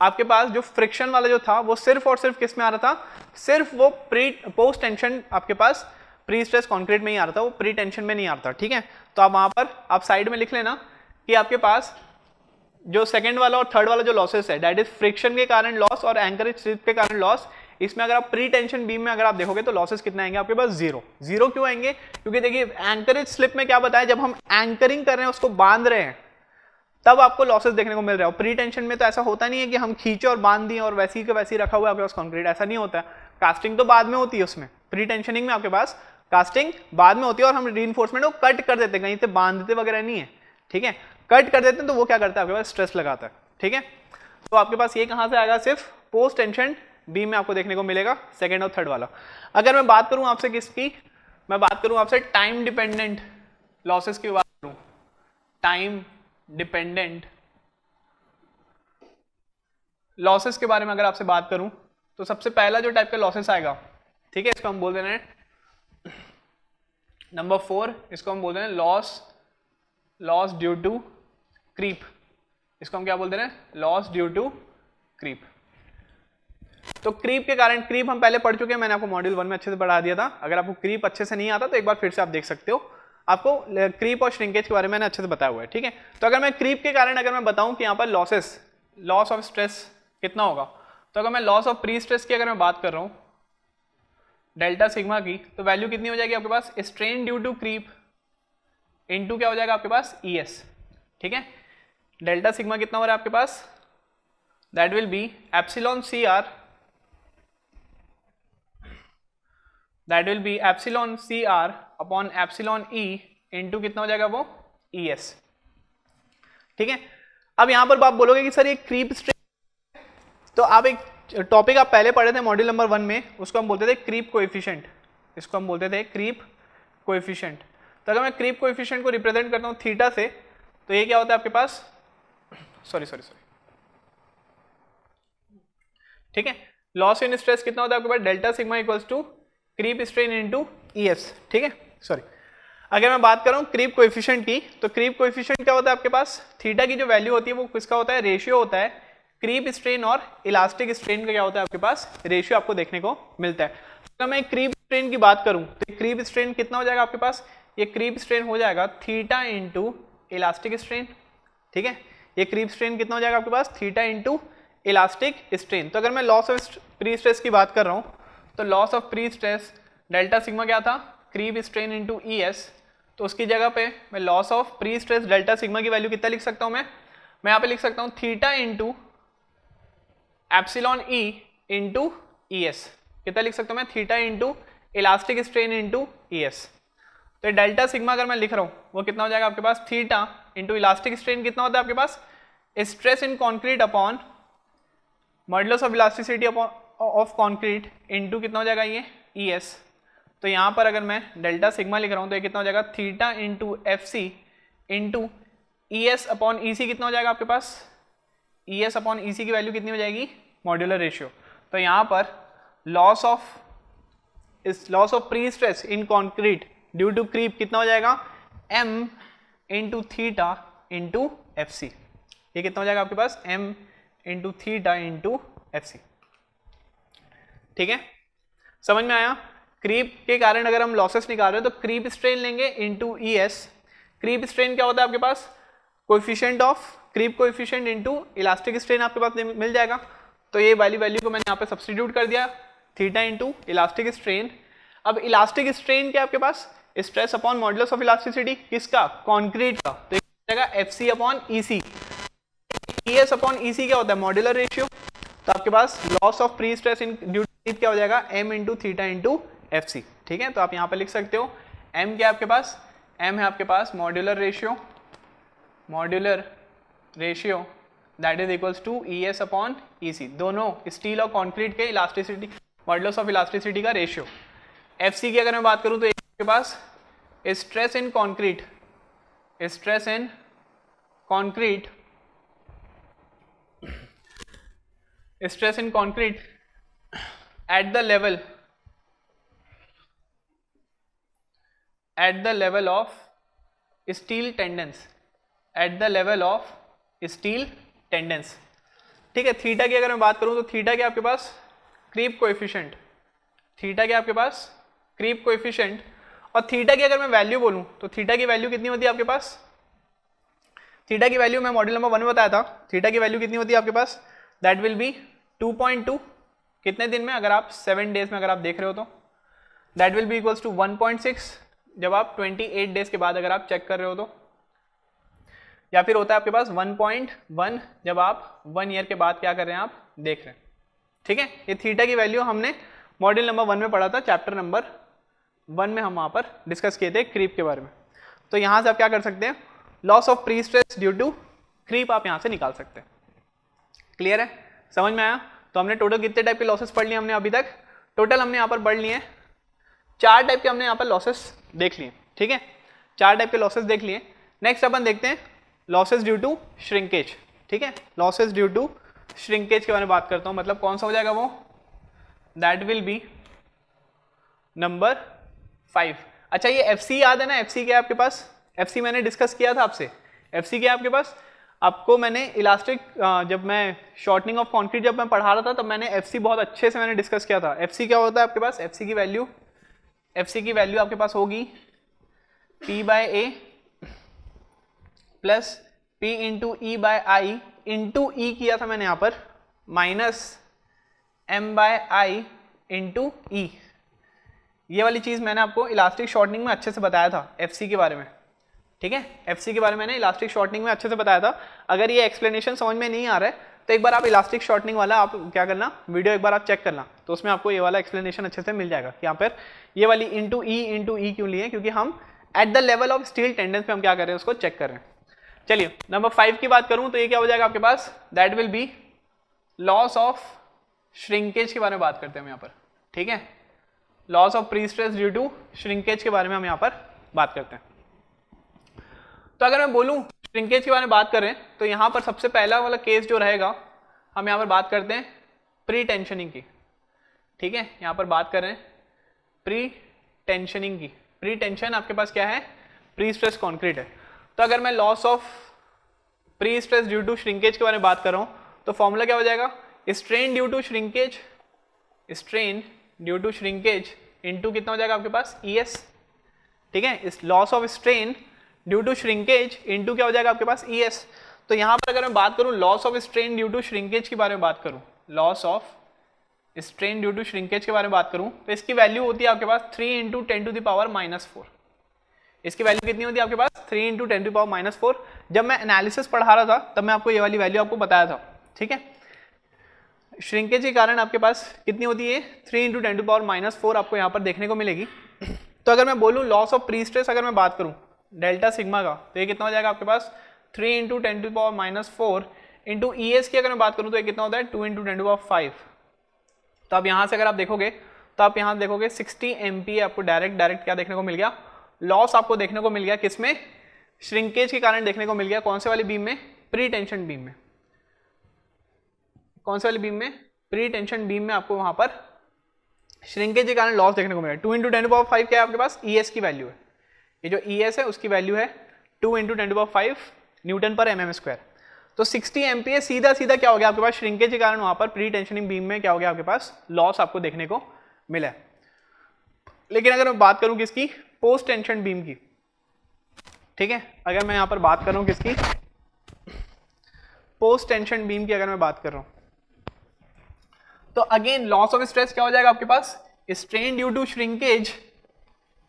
आपके पास जो फ्रिक्शन वाला जो था वो सिर्फ और सिर्फ किस में आ रहा था, सिर्फ वो पोस्ट टेंशन आपके पास प्री स्ट्रेस कंक्रीट में ही आ रहा था, वो प्री टेंशन में नहीं आ रहा था। ठीक है, तो आप वहां पर आप साइड में लिख लेना कि आपके पास जो सेकंड वाला और थर्ड वाला जो लॉसेस है, दैट इज फ्रिक्शन के कारण लॉस और एंकरेज स्लिप के कारण लॉस, इसमें अगर आप प्री टेंशन बीम में अगर आप देखोगे तो लॉसेस कितने आएंगे आपके पास, जीरो क्यों आएंगे, क्योंकि देखिए एंकरेज स्लिप में क्या बताया, जब हम एंकरिंग कर रहे हैं उसको बांध रहे हैं तब आपको लॉसेस देखने को मिल रहा है। प्री टेंशन में तो ऐसा होता नहीं है कि हम खींचे और बांध दिए और वैसी के वैसी रखा हुआ है आपके पास कंक्रीट, ऐसा नहीं होता है। कास्टिंग तो बाद में होती है, उसमें प्री टेंशनिंग में आपके पास कास्टिंग बाद में होती है और हम रीइंफोर्समेंट को कट कर देते हैं, कहीं से बांधते वगैरह नहीं है। ठीक है, कट कर देते हैं तो वो क्या करता है आपके पास स्ट्रेस लगाता है। ठीक है, तो आपके पास ये कहां से आएगा, सिर्फ पोस्ट टेंशन बीम में आपको देखने को मिलेगा, सेकंड और थर्ड वाला। अगर मैं बात करूं आपसे किसकी, मैं बात करूं आपसे टाइम डिपेंडेंट लॉसेस की बात करूं, टाइम डिपेंडेंट लॉसेस के बारे में अगर आपसे बात करूं तो सबसे पहला जो टाइप का लॉसेस आएगा, ठीक है, इसको हम बोल देना है नंबर 4, इसको हम बोल देना है लॉस ड्यू टू क्रीप। इसको हम क्या बोल दे रहे हैं, लॉस ड्यू टू क्रीप। तो क्रीप के कारण, क्रीप हम पहले पढ़ चुके हैं, मैंने आपको मॉड्यूल 1 में अच्छे से पढ़ा दिया था। अगर आपको क्रीप अच्छे से नहीं आता तो एक बार फिर से आप देख सकते हो, आपको क्रीप और श्रिंकेज के बारे में मैंने अच्छे से बताया हुआ है। ठीक है, तो अगर मैं क्रीप के कारण अगर मैं बताऊं कि यहाँ पर लॉस ऑफ स्ट्रेस कितना होगा, तो अगर मैं लॉस ऑफ प्री स्ट्रेस की अगर मैं बात कर रहा हूं डेल्टा सिग्मा की, तो वैल्यू कितनी हो जाएगी आपके पास, strain due to creep into क्या हो जाएगा आपके पास, ईएस। ठीक है। डेल्टा सिग्मा कितना हो रहा है आपके पास, that will be epsilon C R, that will be epsilon C R upon epsilon E into कितना हो जाएगा वो ई एस। ठीक है। अब यहां पर आप बोलोगे कि सर ये क्रीप स्ट्रेन, तो आप एक टॉपिक आप पहले पढ़े थे मॉड्यूल नंबर 1 में, उसको हम बोलते थे क्रीप कोएफिशिएंट, इसको हम बोलते थे क्रीप कोएफिशिएंट। तो अगर मैं क्रीप कोएफिशिएंट को रिप्रेजेंट करता हूं थीटा से, तो ये क्या होता है आपके पास, सॉरी, ठीक है, लॉस इन स्ट्रेस कितना होता है आपके पास, delta sigma equals to creep strain into ES. ठीक है, सॉरी। अगर मैं बात करूं क्रीप कोएफिशिएंट की, तो क्रीप कोएफिशिएंट क्या होता है आपके पास, थीटा की जो वैल्यू होती है वो किसका होता है, रेशियो होता है क्रीप स्ट्रेन और इलास्टिक स्ट्रेन का क्या होता है आपके पास, रेशियो आपको देखने को मिलता है। अगर मैं क्रीप स्ट्रेन की बात करूं तो क्रीप स्ट्रेन कितना हो जाएगा आपके पास, ये क्रीप स्ट्रेन हो जाएगा थीटा इंटू इलास्टिक स्ट्रेन। ठीक है, ये क्रीप स्ट्रेन कितना हो जाएगा आपके पास, थीटा इंटू इलास्टिक स्ट्रेन। तो अगर मैं लॉस ऑफ प्री स्ट्रेस की बात कर रहा हूं, तो loss of pre stress delta sigma क्या था, creep strain into E S. तो उसकी जगह पे मैं loss of pre stress delta sigma की वैल्यू कितना लिख सकता हूं, मैं यहाँ पे लिख सकता हूं theta into epsilon E into E S. कितना लिख सकता हूं मैं, theta into elastic strain into E S. तो डेल्टा सिग्मा अगर मैं लिख रहा हूं वो कितना हो जाएगा आपके पास, थीटा इंटू इलास्टिक स्ट्रेन कितना होता है आपके पास, stress in concrete upon modulus of elasticity of concrete into कितना हो जाएगा ये ई एस। तो यहाँ पर अगर मैं डेल्टा सिग्मा लिख रहा हूँ तो ये कितना हो जाएगा, theta into F C into E S upon E C कितना हो जाएगा आपके पास, ई एस अपॉन ई सी की वैल्यू कितनी हो जाएगी, मॉड्यूलर रेशियो। तो यहाँ पर loss of pre stress in concrete due to creep कितना हो जाएगा, M into theta into F C. ये कितना हो जाएगा आपके पास, M into theta into F C. ठीक है, समझ में आया। क्रीप के कारण अगर हम लॉसेस निकाल रहे हैं तो क्रीप स्ट्रेन लेंगे into E S. Creep strain क्या होता है आपके पास, coefficient of creep coefficient into elastic strain आपके पास मिल जाएगा। तो ये वाली वैल्यू को मैंने यहाँ पे सब्स्टिट्यूट कर दिया, थीटा इंटू इलास्टिक स्ट्रेन। अब इलास्टिक स्ट्रेन क्या आपके पास, stress upon modulus of elasticity किसका, कॉन्क्रीट का। तो जाएगा F C upon E C. E S upon E C क्या होता है, मॉड्यूलर रेशियो। तो आपके पास loss of pre stress in due to क्या हो जाएगा, M into theta into F C. ठीक है, तो आप यहाँ पे लिख सकते हो एम क्या आपके पास, एम है आपके पास modular ratio that is equals to E S upon E C. दोनों स्टील और कॉन्क्रीट के इलास्टिसिटी मॉडुलस ऑफ इलास्टिसिटी का रेशियो। एफ सी की अगर मैं बात करूँ तो आपके पास stress in concrete at the level of steel tendons, ठीक है। थीटा की अगर मैं बात करूं तो थीटा क्या आपके पास, क्रीप कोएफिशिएंट, और थीटा की अगर मैं वैल्यू बोलूं तो थीटा की वैल्यू कितनी होती है आपके पास, थीटा की वैल्यू मैं मॉड्यूल नंबर 1 में बताया था, थीटा की वैल्यू कितनी होती है आपके पास, दैट विल बी 2.2 कितने दिन में, अगर आप 7 डेज में अगर आप देख रहे हो तो that will be equals to 1.6 जब आप 28 डेज के बाद अगर आप चेक कर रहे हो तो, या फिर होता है आपके पास 1.1 जब आप 1 ईयर के बाद क्या कर रहे हैं आप देख रहे हैं। ठीक है, ये थीटा की वैल्यू हमने मॉड्यूल नंबर 1 में पढ़ा था, चैप्टर नंबर 1 में हम वहाँ पर डिस्कस किए थे क्रीप के बारे में। तो यहाँ से आप क्या कर सकते हैं, loss of pre stress due to creep आप यहाँ से निकाल सकते हैं। क्लियर है, समझ में आया। तो हमने टोटल कितने टाइप के लॉसेस पढ़ लिए हमने अभी तक, टोटल हमने यहाँ पर पढ़ लिए 4 टाइप के हमने यहाँ पर लॉसेस देख लिए। ठीक है, 4 टाइप के लॉसेस देख लिए। नेक्स्ट अपन देखते हैं लॉसेस ड्यू टू श्रिंकेज। ठीक है, लॉसेस ड्यू टू श्रिंकेज के बारे में बात करता हूँ, मतलब कौन सा हो जाएगा वो, दैट विल बी नंबर 5। अच्छा, ये एफ सी याद है ना, एफ सी क्या है आपके पास, एफ सी मैंने डिस्कस किया था आपसे। एफ सी क्या है आपके पास, आपको मैंने इलास्टिक जब मैं शॉर्टनिंग ऑफ कॉन्क्रीट जब मैं पढ़ा रहा था तब मैंने एफ सी बहुत अच्छे से मैंने डिस्कस किया था। एफ सी क्या होता है आपके पास, एफ सी की वैल्यू आपके पास होगी P by A plus P into e by I into e किया था मैंने यहाँ पर minus M by I into e. ये वाली चीज़ मैंने आपको इलास्टिक शॉर्टनिंग में अच्छे से बताया था एफ सी के बारे में। ठीक है, एफसी के बारे में मैंने इलास्टिक शॉर्टनिंग में अच्छे से बताया था। अगर ये एक्सप्लेनेशन समझ में नहीं आ रहा है तो एक बार आप इलास्टिक शॉर्टनिंग वाला आप क्या करना, वीडियो एक बार आप चेक करना, तो उसमें आपको ये वाला एक्सप्लेनेशन अच्छे से मिल जाएगा कि यहाँ पर ये वाली इंटू ई क्यों लिए, क्योंकि हम at the level of steel tendons पे हम क्या कर रहे हैं, उसको चेक कर रहे हैं। चलिए नंबर 5 की बात करूं तो ये क्या हो जाएगा आपके पास, that will be loss of shrinkage के बारे में बात करते हैं हम यहाँ पर। ठीक है, loss of pre stress due to shrinkage के बारे में हम यहाँ पर बात करते हैं। तो अगर मैं बोलूं श्रिंकेज के बारे में बात करें तो यहाँ पर सबसे पहला वाला केस जो रहेगा, हम यहाँ पर बात करते हैं प्री टेंशनिंग की। ठीक है, यहाँ पर बात कर रहे हैं प्री टेंशनिंग की। प्री टेंशन आपके पास क्या है, प्री स्ट्रेस कॉन्क्रीट है। तो अगर मैं loss of pre stress due to shrinkage के बारे में बात कर रहा हूँ तो फॉर्मूला क्या हो जाएगा, strain due to shrinkage, strain due to shrinkage into कितना हो जाएगा आपके पास, ES। ठीक है, इस loss of strain due to shrinkage into क्या हो जाएगा आपके पास, ES। तो यहाँ पर अगर मैं बात करूँ loss of strain due to shrinkage के बारे में बात करूँ, loss of strain due to shrinkage के बारे में बात करूँ तो इसकी वैल्यू होती है आपके पास 3 × 10⁻⁻⁴। इसकी वैल्यू कितनी होती है आपके पास, 3 × 10⁻⁴। जब मैं एनालिसिस पढ़ा रहा था तब मैं आपको ये वाली वैल्यू आपको बताया था। ठीक है, श्रिंकेज के कारण आपके पास कितनी होती है, 3 × 10⁻⁴ आपको यहाँ पर देखने को मिलेगी। तो अगर मैं बोलूँ लॉस ऑफ प्री स्ट्रेस अगर मैं बात करूँ डेल्टा सिग्मा का, तो ये कितना हो जाएगा आपके पास 3 × 10⁻⁴ इंटू ES की अगर मैं बात करूँ तो ये कितना होता है 2 × 10⁵। तो अब यहाँ से अगर आप देखोगे तो आप यहाँ देखोगे 60 MPa आपको डायरेक्ट क्या देखने को मिल गया, लॉस आपको देखने को मिल गया, किसमें, श्रिंकेज के कारण देखने को मिल गया। कौन से वाली बीम में, प्री टेंशन बीम में। कौन से वाली बीम में, प्री टेंशन बीम में आपको वहां पर श्रिंकेज के कारण लॉस देखने को मिला। 2 × 10⁵ क्या है आपके पास, ES की वैल्यू है। ये जो ES है उसकी वैल्यू है 2 × 10⁵ Nm/mm²। तो 60 MPa सीधा क्या हो गया आपके पास, श्रिंकेज के कारण वहां पर प्री टेंशनिंग बीम में क्या हो गया आपके पास, लॉस आपको देखने को मिला है। लेकिन अगर मैं बात करूं किसकी, पोस्ट टेंशन बीम की। ठीक है, अगर मैं यहां पर बात कर रहा हूं किसकी, पोस्ट टेंशन बीम की अगर मैं बात कर रहा हूं तो अगेन लॉस ऑफ स्ट्रेस क्या हो जाएगा आपके पास, strain due to shrinkage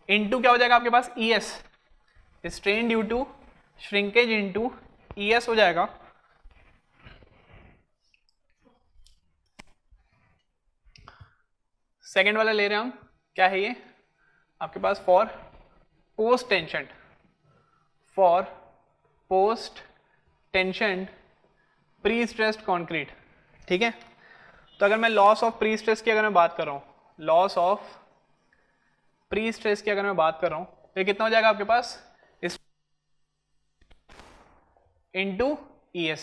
into क्या हो जाएगा आपके पास, ES। Strain due to shrinkage into ES हो जाएगा। सेकेंड वाला ले रहे हैं हम, क्या है ये आपके पास, for post tension, for post tension pre stressed concrete. ठीक है, तो अगर मैं लॉस ऑफ प्री स्ट्रेस की अगर मैं बात कर रहा हूँ, लॉस ऑफ प्री स्ट्रेस की अगर मैं बात कर रहा हूँ तो ये कितना हो जाएगा आपके पास, इनटू ES।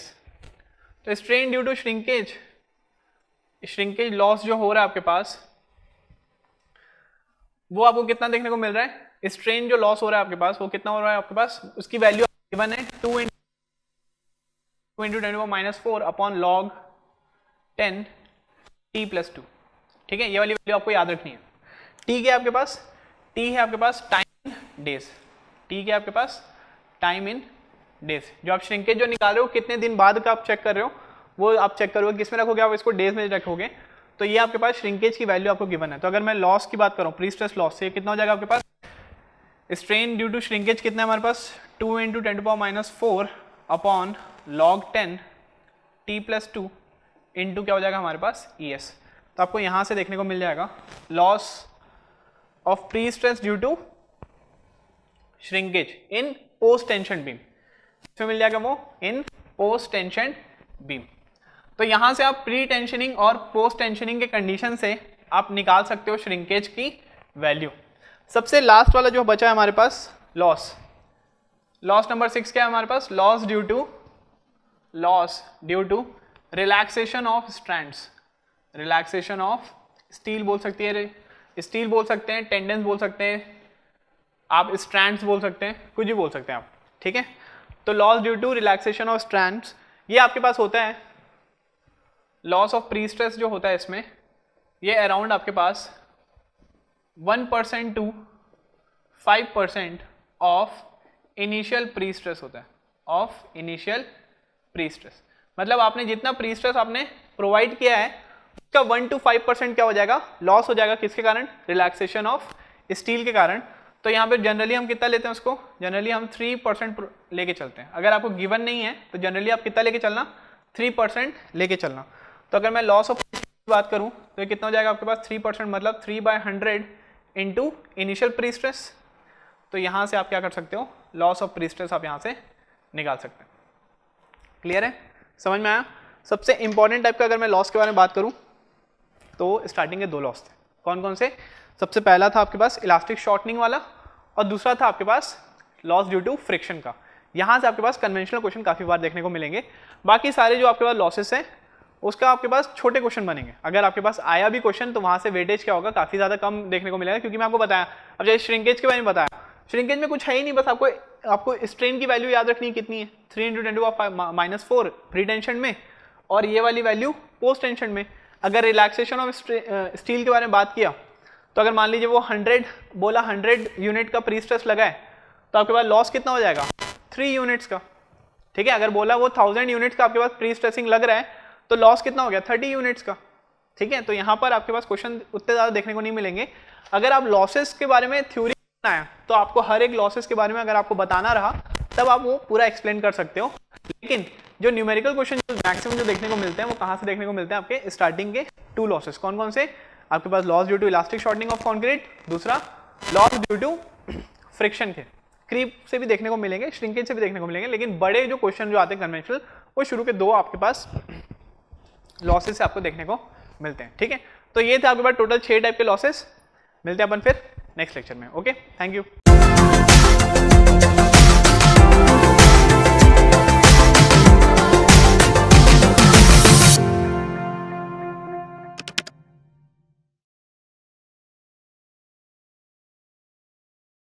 तो strain due to shrinkage, shrinkage loss जो हो रहा है आपके पास वो आपको कितना देखने को मिल रहा है, स्ट्रेन जो लॉस हो रहा है आपके पास वो कितना हो रहा है आपके पास, उसकी वैल्यू गिवन है 2 × 10⁻⁴ अपॉन log 10 t+2। ठीक है, ये वाली वैल्यू आपको याद रखनी है। T क्या है आपके पास, T है आपके पास टाइम इन डेज। T क्या है आपके पास, टाइम इन डेज। जो आप श्रिंकेज जो निकाल रहे हो कितने दिन बाद का आप चेक कर रहे हो, वो आप चेक करोगे किस में रखोगे, आप इसको डेज में रखोगे। तो ये आपके पास श्रिंकेज की वैल्यू आपको गिवन है। तो अगर मैं लॉस की बात करूं, प्री स्ट्रेस लॉस, से कितना हो जाएगा आपके पास, स्ट्रेन ड्यू टू श्रिंकेज कितना है हमारे पास, 2 × 10⁻⁴ अपॉन log 10 t+2 इंटू क्या हो जाएगा हमारे पास, ES। तो आपको यहां से देखने को मिल जाएगा loss of pre stress due to shrinkage in post tension beam, इसमें मिल जाएगा वो इन पोस्ट टेंशन बीम। तो यहां से आप प्री टेंशनिंग और पोस्ट टेंशनिंग के कंडीशन से आप निकाल सकते हो श्रिंकेज की वैल्यू। सबसे लास्ट वाला जो बचा है हमारे पास, लॉस। लॉस नंबर 6 क्या है हमारे पास, loss due to relaxation of strands. Relaxation of steel बोल सकती है, स्टील बोल सकते हैं, टेंडेंस बोल सकते हैं, आप स्ट्रैंड्स बोल सकते हैं, कुछ भी बोल सकते हैं आप। ठीक है, तो loss due to relaxation of strands ये आपके पास होता है। लॉस ऑफ प्री स्ट्रेस जो होता है इसमें ये अराउंड आपके पास 1% to 5% of initial pre stress होता है, ऑफ इनिशियल प्री स्ट्रेस। मतलब आपने जितना प्री स्ट्रेस आपने प्रोवाइड किया है उसका 1 to 5% क्या हो जाएगा, लॉस हो जाएगा। किसके कारण, रिलैक्सेशन ऑफ स्टील के कारण। तो यहाँ पे जनरली हम कितना लेते हैं उसको, जनरली हम 3% लेके चलते हैं। अगर आपको गिवन नहीं है तो जनरली आप कितना लेके चलना, 3% लेके चलना। तो अगर मैं लॉस ऑफ बात करूँ तो ये कितना हो जाएगा आपके पास 3%, मतलब 3/100 इंटू इनिशियल प्री स्ट्रेस। तो यहाँ से आप क्या कर सकते हो, लॉस ऑफ प्री स्ट्रेस आप यहाँ से निकाल सकते हैं। क्लियर है, समझ में आया। सबसे इंपॉर्टेंट टाइप का अगर मैं लॉस के बारे में बात करूँ तो स्टार्टिंग के 2 लॉस थे। कौन कौन से, सबसे पहला था आपके पास इलास्टिक शॉर्टनिंग वाला और दूसरा था आपके पास लॉस ड्यू टू फ्रिक्शन का। यहाँ से आपके पास कन्वेंशनल क्वेश्चन काफ़ी बार देखने को मिलेंगे। बाकी सारे जो आपके पास लॉसेस हैं उसका आपके पास छोटे क्वेश्चन बनेंगे। अगर आपके पास आया भी क्वेश्चन तो वहाँ से वेटेज क्या होगा, काफ़ी ज़्यादा कम देखने को मिलेगा, क्योंकि मैं आपको बताया। अब जैसे श्रिंकेज के बारे में बताया, श्रिंकेज में कुछ है ही नहीं, बस आपको स्ट्रेन की वैल्यू याद रखनी है कितनी है, 3 × 10⁻⁴ प्री टेंशन में, और ये वाली वैल्यू पोस्ट टेंशन में। अगर रिलैक्सेशन ऑफ स्टील के बारे में बात किया तो अगर मान लीजिए वो 100 बोला, 100 यूनिट का प्री स्ट्रेस लगा है तो आपके पास लॉस कितना हो जाएगा, 3 यूनिट्स का। ठीक है, अगर बोला वो 1000 यूनिट्स का आपके पास प्री स्ट्रेसिंग लग रहा है तो लॉस कितना हो गया, 30 यूनिट्स का। ठीक है, तो यहाँ पर आपके पास क्वेश्चन उतने ज़्यादा देखने को नहीं मिलेंगे। अगर आप लॉसेस के बारे में थ्योरी बनाया तो आपको हर एक लॉसेस के बारे में अगर आपको बताना रहा तब आप वो पूरा एक्सप्लेन कर सकते हो। लेकिन जो न्यूमेरिकल क्वेश्चन जो मैक्सिमम जो देखने को मिलते हैं वो कहाँ से देखने को मिलते हैं, आपके स्टार्टिंग के 2 लॉसेस। कौन कौन से, आपके पास loss due to elastic shortening of concrete, दूसरा लॉस ड्यू टू फ्रिक्शन के। क्रीप से भी देखने को मिलेंगे, श्रिंकेज से भी देखने को मिलेंगे, लेकिन बड़े जो क्वेश्चन जो आते हैं कन्वेंशनल वो शुरू के 2 आपके पास लॉसेस से आपको देखने को मिलते हैं। ठीक है, तो ये थे आपके पास टोटल 6 टाइप के लॉसेस। मिलते हैं अपन फिर नेक्स्ट लेक्चर में। Okay, thank you.